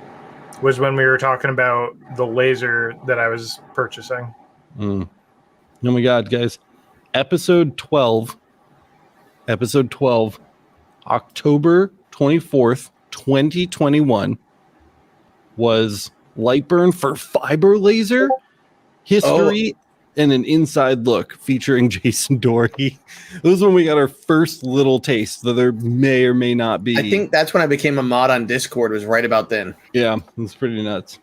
was when we were talking about the laser that I was purchasing. Oh my God, guys. Episode 12, October 24th, 2021 was light burn for fiber laser history and an inside look featuring Jason Doherty. It was when we got our first little taste that there may or may not be. I think that's when I became a mod on Discord, was right about then. Yeah, it's pretty nuts.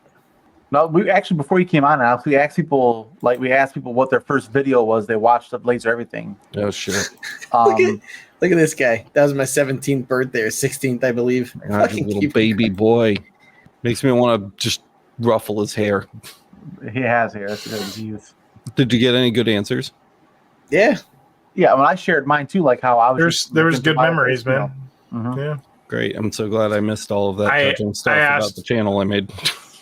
No, we actually, before you came on, Alex, we asked people what their first video was they watched of Laser Everything. Oh shit! Look at this guy. That was my 17th birthday or 16th, I believe. God, little baby boy makes me want to just ruffle his hair. He has hair. That's good. He's... Did you get any good answers? Yeah. Yeah, when I shared mine too, like how I was. There was good memories, man. Mm-hmm. Yeah. Great. I'm so glad I missed all of that touching stuff about the channel I made.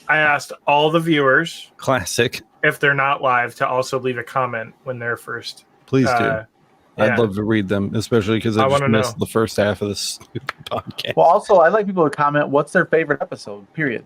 I asked all the viewers, classic, if they're not live, to also leave a comment when they're first. Please do. I'd love to read them, especially because I just missed the first half of this stupid podcast. Well, also, I'd like people to comment what's their favorite episode, period.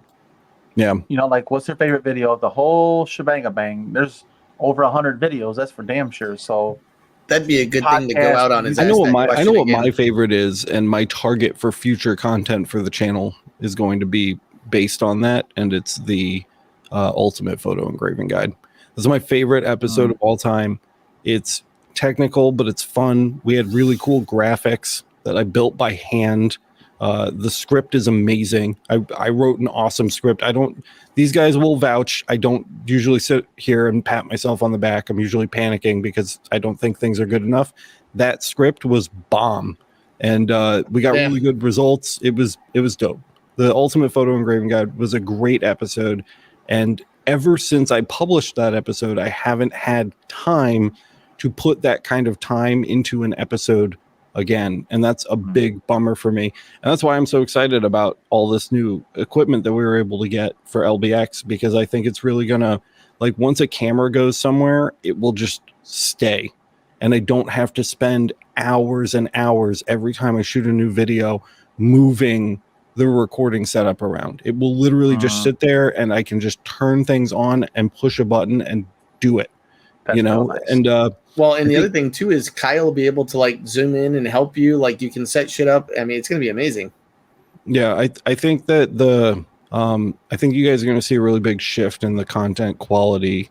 Yeah. You know, like what's their favorite video of the whole shebang-a-bang? There's over 100 videos, that's for damn sure. So that'd be a good thing to go out on. I know what my favorite is, and my target for future content for the channel is going to be based on that, and it's the ultimate photo engraving guide. This is my favorite episode of all time. It's technical, but it's fun. We had really cool graphics that I built by hand. The script is amazing. I wrote an awesome script. These guys will vouch. I don't usually sit here and pat myself on the back. I'm usually panicking because I don't think things are good enough. That script was bomb, and we got really good results. It was dope. The Ultimate Photo Engraving Guide was a great episode, and ever since I published that episode, I haven't had time to put that kind of time into an episode again, and that's a big bummer for me. And that's why I'm so excited about all this new equipment that we were able to get for LBX, because I think it's really gonna, like, once a camera goes somewhere, it will just stay, and I don't have to spend hours and hours every time I shoot a new video moving the recording setup around. It will literally just sit there, and I can just turn things on and push a button and do it. That's you know, nice. and well, and the other thing too is Kyle will be able to like zoom in and help you. Like you can set shit up. I mean, it's gonna be amazing. Yeah, I think that I think you guys are going to see a really big shift in the content quality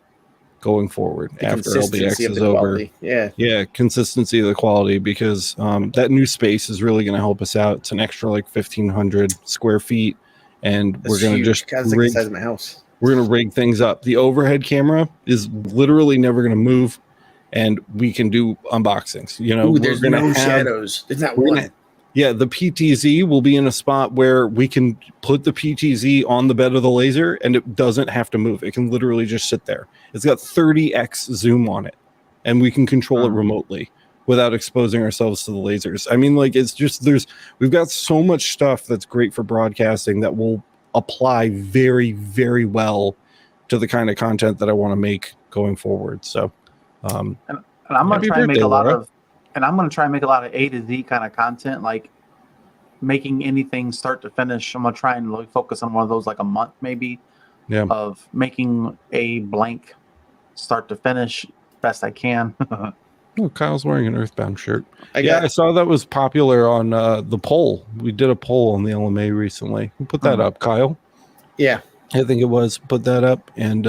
going forward after LBX is over. Yeah, consistency of the quality, because that new space is really going to help us out. It's an extra like 1,500 square feet, and we're going to just like the size of my house. We're going to rig things up. The overhead camera is literally never going to move, and we can do unboxings. You know, there's no shadows. There's not one. Yeah, the PTZ will be in a spot where we can put the PTZ on the bed of the laser and it doesn't have to move. It can literally just sit there. It's got 30x zoom on it, and we can control it remotely without exposing ourselves to the lasers. I mean, like, it's just, we've got so much stuff that's great for broadcasting that will apply very, very well to the kind of content that I want to make going forward. So, and I'm going to try and make a lot of A to Z kind of content, like making anything start to finish. I'm going to try and like focus on one of those, like a month maybe, of making a blank start to finish best I can. Oh, Kyle's wearing an Earthbound shirt. I saw that was popular on the poll. We did a poll on the LMA recently. We put that up, Kyle. Yeah. I think it was. Put that up, and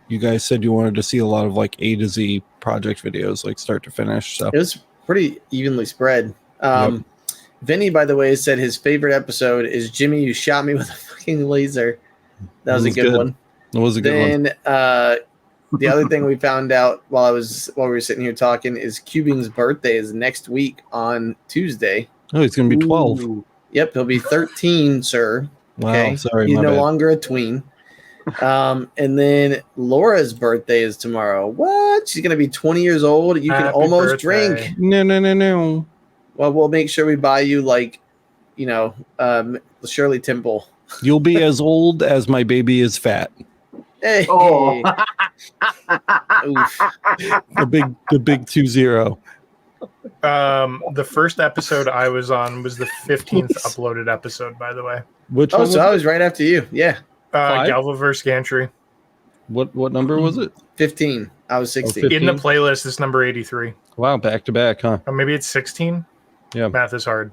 you guys said you wanted to see a lot of like A to Z project videos, like start to finish. So it was pretty evenly spread. Vinny, by the way, said his favorite episode is Jimmy, you shot me with a fucking laser. That was a good one. That was a good one. The other thing we found out while we were sitting here talking is Cubing's birthday is next week on Tuesday. Oh, he's going to be 12. Ooh. Yep, he'll be 13, sir. Wow, okay? sorry, he's no bad. longer a tween. And then Laura's birthday is tomorrow. What? She's going to be 20 years old. You can almost drink. No. Well, we'll make sure we buy you, like, Shirley Temple. You'll be as old as my baby is fat. Hey. Oh. the big 2-0. The first episode I was on was the 15th uploaded episode, by the way. Which one? So I was right after you. Yeah. Galvaverse Gantry. What number was it? 15. I was 16. In the playlist, it's number 83. Wow, back to back, huh? Or maybe it's 16. Yeah. Math is hard.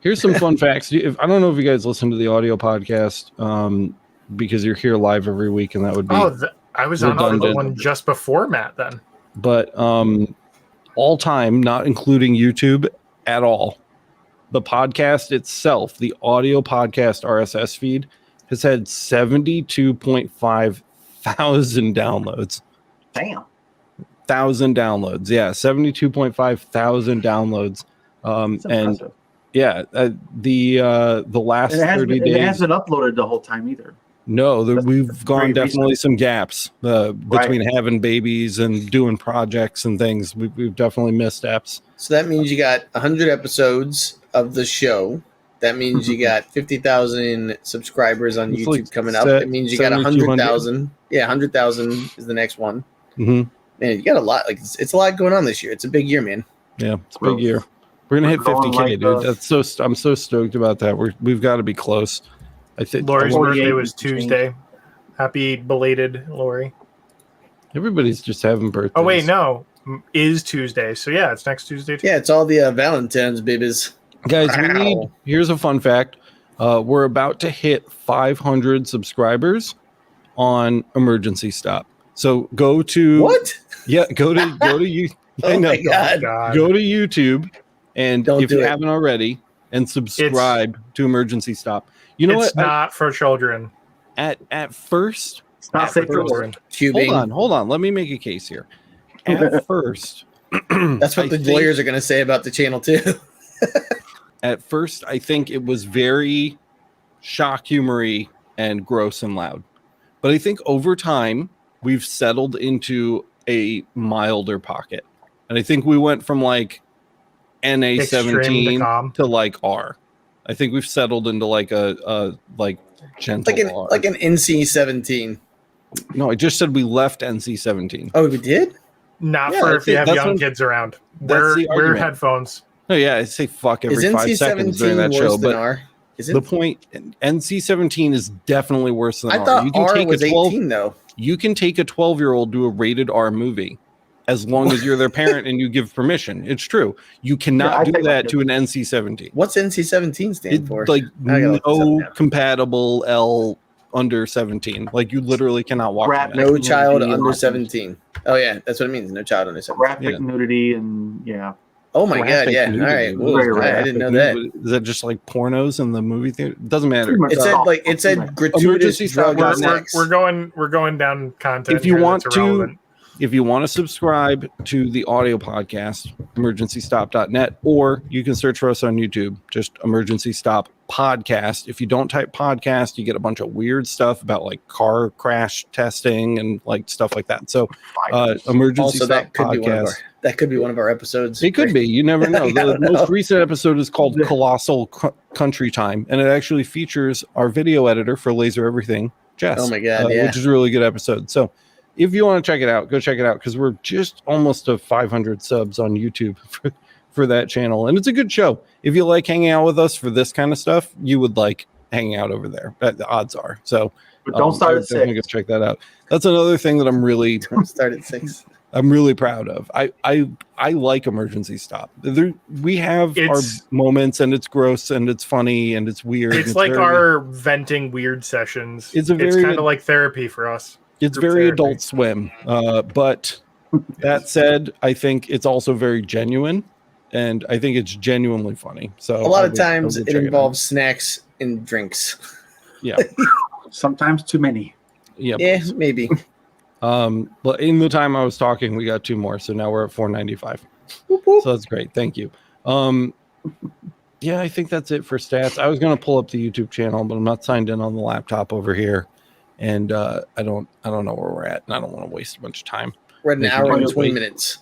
Here's some fun facts. I don't know if you guys listen to the audio podcast because you're here live every week, and that would be I was on the one just before Matt then. But all time, not including YouTube at all, the podcast itself, the audio podcast RSS feed, has had 72.5 thousand downloads. Damn. 1,000 downloads. Yeah, 72.5 thousand downloads. And yeah, the last 30 days. It hasn't uploaded the whole time either. No, we've gone definitely some gaps between having babies and doing projects and things. We've definitely missed steps. So that means you got 100 episodes of the show. That means you got 50,000 subscribers on YouTube coming up. It means you got 100,000. Yeah, 100,000 is the next one. Mm-hmm. Man, you got a lot. Like it's a lot going on this year. It's a big year, man. Yeah, it's a big year. We're gonna hit 50K, dude. I'm so stoked about that. We've got to be close. I think Lori's birthday was Tuesday. Happy belated, Lori. Everybody's just having birthdays. Oh wait, no, is Tuesday. So yeah, it's next Tuesday too. Yeah, it's all the Valentine's babies. Guys, here's a fun fact. We're about to hit 500 subscribers on Emergency Stop. So go to what? Yeah, go to you. Oh my God. Go to YouTube, and if you haven't already, and subscribe to Emergency Stop. You know it's not for children. At first, it's not safe for children. Hold on. Let me make a case here. At first, that's what the lawyers are going to say about the channel too. At first, I think it was very shock humory and gross and loud. But I think over time, we've settled into a milder pocket. And I think we went from like NA-17 to like R. I think we've settled into like a gentle like an NC-17. No, I just said we left NC-17. Oh, we did? Not for if you have young kids around. Wear headphones. Oh yeah, I say fuck every 5 seconds during that show. But the point, NC-17 is definitely worse than R. I thought you can R take was 18 though. You can take a 12-year-old to a rated R movie, as long as you're their parent and you give permission. It's true. You cannot do that to an NC-17. What's NC-17 stand for? Like no compatible under 17. Like you literally cannot watch Graphic. that. No child Nudity under and 17. Oh yeah, that's what it means. No child under 17. graphic Yeah. nudity and Oh my god, Graphic yeah. nudity. All right. What Whoa, is Very I didn't know that. Is that just like pornos in the movie theater? It doesn't matter. Pretty much It said all. like it said gratuitous Emergency drug stop. snacks. We're going down content. If you here want that's to, irrelevant. if you want to subscribe to the audio podcast, emergencystop.net, or you can search for us on YouTube, just Emergency Stop Podcast. If you don't type podcast, you get a bunch of weird stuff about like car crash testing and like stuff like that. So, Emergency Also, Stop that could be Podcast. that could be one of our episodes. It could be. You never know. I The don't know. most recent episode is called Colossal Country Time, and it actually features our video editor for Laser Everything, Jess. Oh my God, yeah. Which is a really good episode. So if you want to check it out, go check it out because we're just almost to 500 subs on YouTube for that channel. And it's a good show. If you like hanging out with us for this kind of stuff, you would like hanging out over there. The odds are. So But don't start at definitely 6. go check that out. That's another thing that I'm really Don't start at 6. I'm really proud of. I like Emergency Stop. We have our moments, and it's gross, and it's funny, and it's weird. It's like our venting weird sessions. It's kind of like therapy for us. It's Group very therapy. Adult Swim. But that said, I think it's also very genuine, and I think it's genuinely funny. So A lot of times it involves snacks and drinks. Yeah. Sometimes too many. Yeah. Yeah, maybe. But in the time I was talking, we got 2 more, so now we're at 495. Whoop, whoop. So that's great. Thank you. Yeah, I think that's it for stats. I was going to pull up the YouTube channel, but I'm not signed in on the laptop over here, and I don't know where we're at, and I don't want to waste a bunch of time. We're at an Making hour and noise. 20 minutes.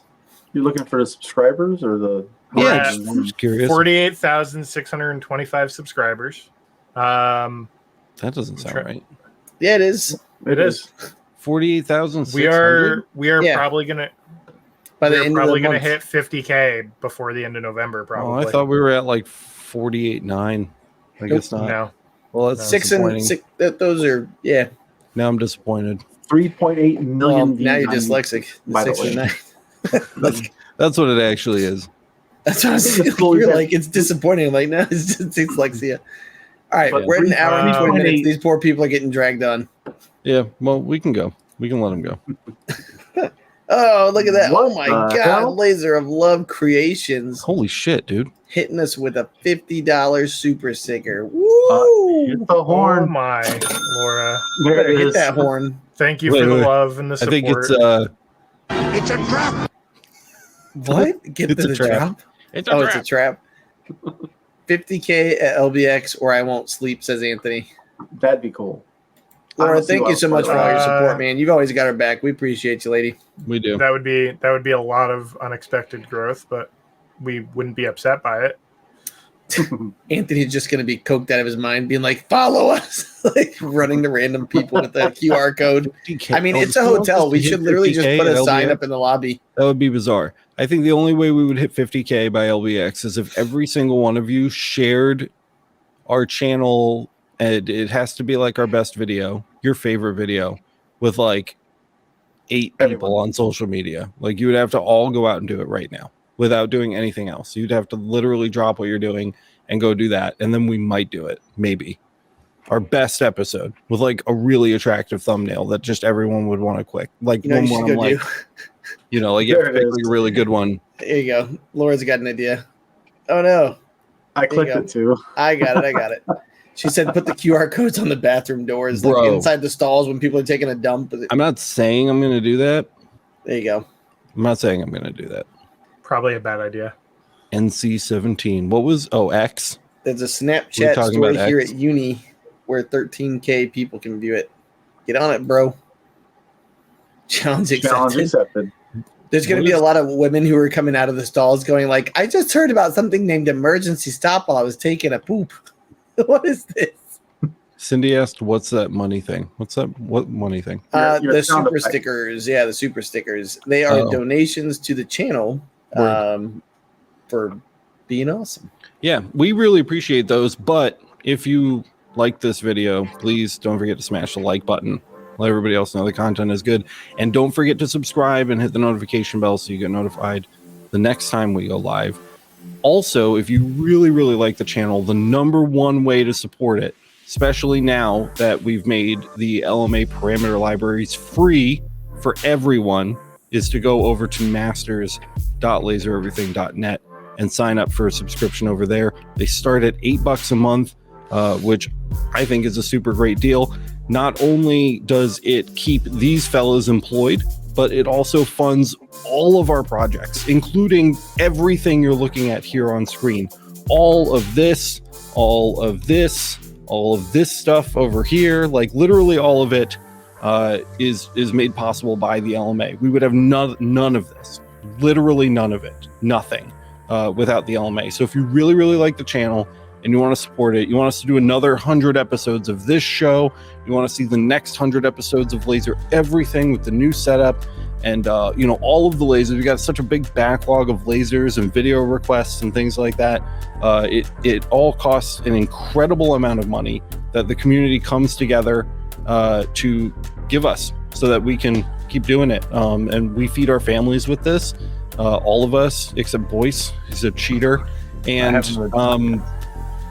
You're looking for the subscribers or the? Yeah, We're just curious. 48,625 subscribers. That doesn't sound Sure. right. Yeah, it is. It is. 48,000. We are Yeah. probably gonna By the we're end probably of the gonna month. hit 50K before the end of November. Oh, Probably. I thought we were at like 48.9. I guess not. No. Well, that's 6 and 6. Those are, yeah. Now I'm disappointed. 3.8 Well, million. now you're views. dyslexic. By the 6 and way. 9. That's what it actually is. That's what I was saying. You're like, it's disappointing. I'm like, no, it's just dyslexia. All right, But we're at an hour and 20 minutes. 3.8. These poor people are getting dragged on. Yeah, well, we can go. We can let them go. Oh, look at that. What Oh my the God. hell? Laser of Love Creations Holy shit, dude. hitting us with a $50 super sticker. Woo! Hit the Oh horn. my, Laura. There Better it hit is. that horn. Thank you Wait, for the wait. love and the I support. think it's What? Get It's to a the trap. drop? it's Oh, it's a trap. 50K at LBX or I won't sleep, says Anthony. That'd be cool. I Laura, don't see thank why you so much for all your Uh, support, man. You've always got our back. We appreciate you, lady. we do. that would be a lot of unexpected growth, but we wouldn't be upset by it. Anthony's just going to be coked out of his mind, being like, follow us, like running to random people with the QR code. 50K. I mean, Oh, it's a if you want hotel. us to We hit should literally just 50K put a at sign LBX, up in the lobby. That would be bizarre. I think the only way we would hit 50K by LBX is if every single one of you shared our channel, and it has to be like our best video, your favorite video, with like 8 people on social media. Like you would have to all go out and do it right now without doing anything else. You'd have to literally drop what you're doing and go do that, and then we might do it. Maybe our best episode with like a really attractive thumbnail that just everyone would want to click. Like You know, one you should where I'm go like, do. you know, like There if it pick is. like a really good one. There you go. Laura's got an idea. Oh, no. I clicked go. it too. I got it. She said put the QR codes on the bathroom doors, like Bro. inside the stalls when people are taking a dump. I'm not saying I'm going to do that. There you go. I'm not saying I'm going to do that. Probably a bad idea. NC-17. What was X? There's a We're Snapchat talking story about here X. at uni where 13K people can view it. Get on it, bro. Challenge Challenge accepted. accepted. There's going to What be a is- lot of women who are coming out of the stalls going like, I just heard about something named emergency stop while I was taking a poop. What is this? Cindy asked, "What's that money thing? What's that? What money thing?" Your The sound super effect. stickers. Yeah, the super stickers. They are Oh. donations to the channel for being awesome. Yeah, we really appreciate those. But if you like this video, please don't forget to smash the like button. Let everybody else know the content is good, and don't forget to subscribe and hit the notification bell so you get notified the next time we go live. Also, if you really like the channel, the #1 way to support it especially now that we've made the LMA parameter libraries free for everyone, is to go over to masters.lasereverything.net and sign up for a subscription over there. They start at $8 a month, which I think is a super great deal. Not only does it keep these fellows employed, but it also funds all of our projects, including everything you're looking at here on screen. All of this, all of this, all of this stuff over here, like literally all of it is made possible by the LMA. We would have none of this, literally none of it, nothing without the LMA. So if you really, really like the channel and you want to support it, you want us to do another 100 episodes of this show, you want to see the next 100 episodes of Laser Everything with the new setup, and all of the lasers. We got such a big backlog of lasers and video requests and things like that. It all costs an incredible amount of money that the community comes together to give us so that we can keep doing it. And we feed our families with this, all of us except Boyce. He's a cheater, and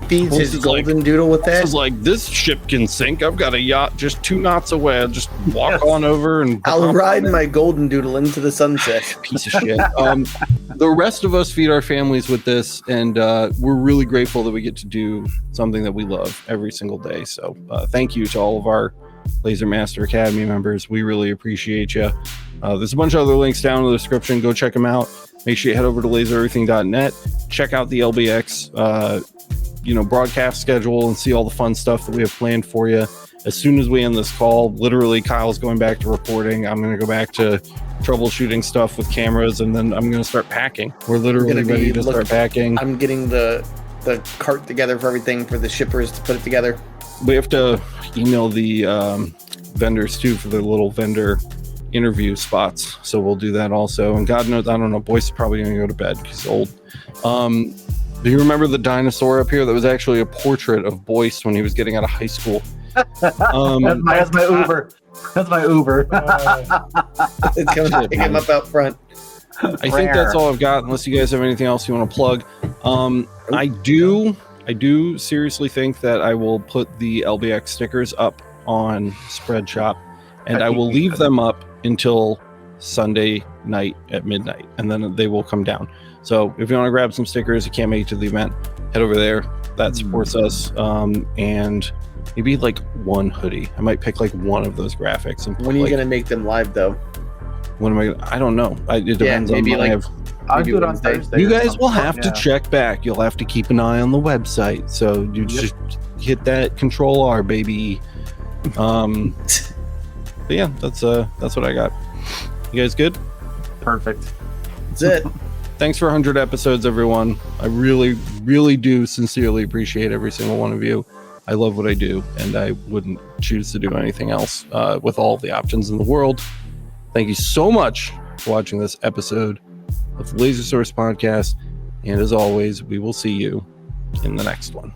feeds his golden doodle with that. It's like, this ship can sink. I've got a yacht just 2 knots away. I'll just walk on over and I'll ride my golden doodle into the sunset. Piece of shit. The rest of us feed our families with this, and we're really grateful that we get to do something that we love every single day. So thank you to all of our Laser Master Academy members. We really appreciate you. There's a bunch of other links down in the description. Go check them out. Make sure you head over to lasereverything.net. Check out the LBX broadcast schedule and see all the fun stuff that we have planned for you. As soon as we end this call, literally Kyle's going back to reporting. I'm going to go back to troubleshooting stuff with cameras, and then I'm going to start packing. We're literally ready to start packing. I'm getting the cart together for everything for the shippers to put it together. We have to email the vendors too for their little vendor interview spots, so we'll do that also. And God knows, I don't know, Boyce is probably going to go to bed because he's old. Do you remember the dinosaur up here? That was actually a portrait of Boyce when he was getting out of high school. That's my Uber. That's my Uber. It's going to pick him up out front. I think that's all I've got, unless you guys have anything else you want to plug. I do seriously think that I will put the LBX stickers up on Spreadshop, and I will leave them up until Sunday night at midnight, and then they will come down. So if you want to grab some stickers, you can't make it to the event, head over there. That supports us. And maybe like one hoodie. I might pick like one of those graphics. And when are you going to make them live though? When am I? I don't know. It depends on maybe like. I'll do it on Thursday. You guys will have to check back. You'll have to keep an eye on the website. So you just hit that Control R, baby. But yeah, that's what I got. You guys good? Perfect. That's it. Thanks for 100 episodes, everyone. I really, really do sincerely appreciate every single one of you. I love what I do, and I wouldn't choose to do anything else with all the options in the world. Thank you so much for watching this episode of the Laser Source Podcast, and as always, we will see you in the next one.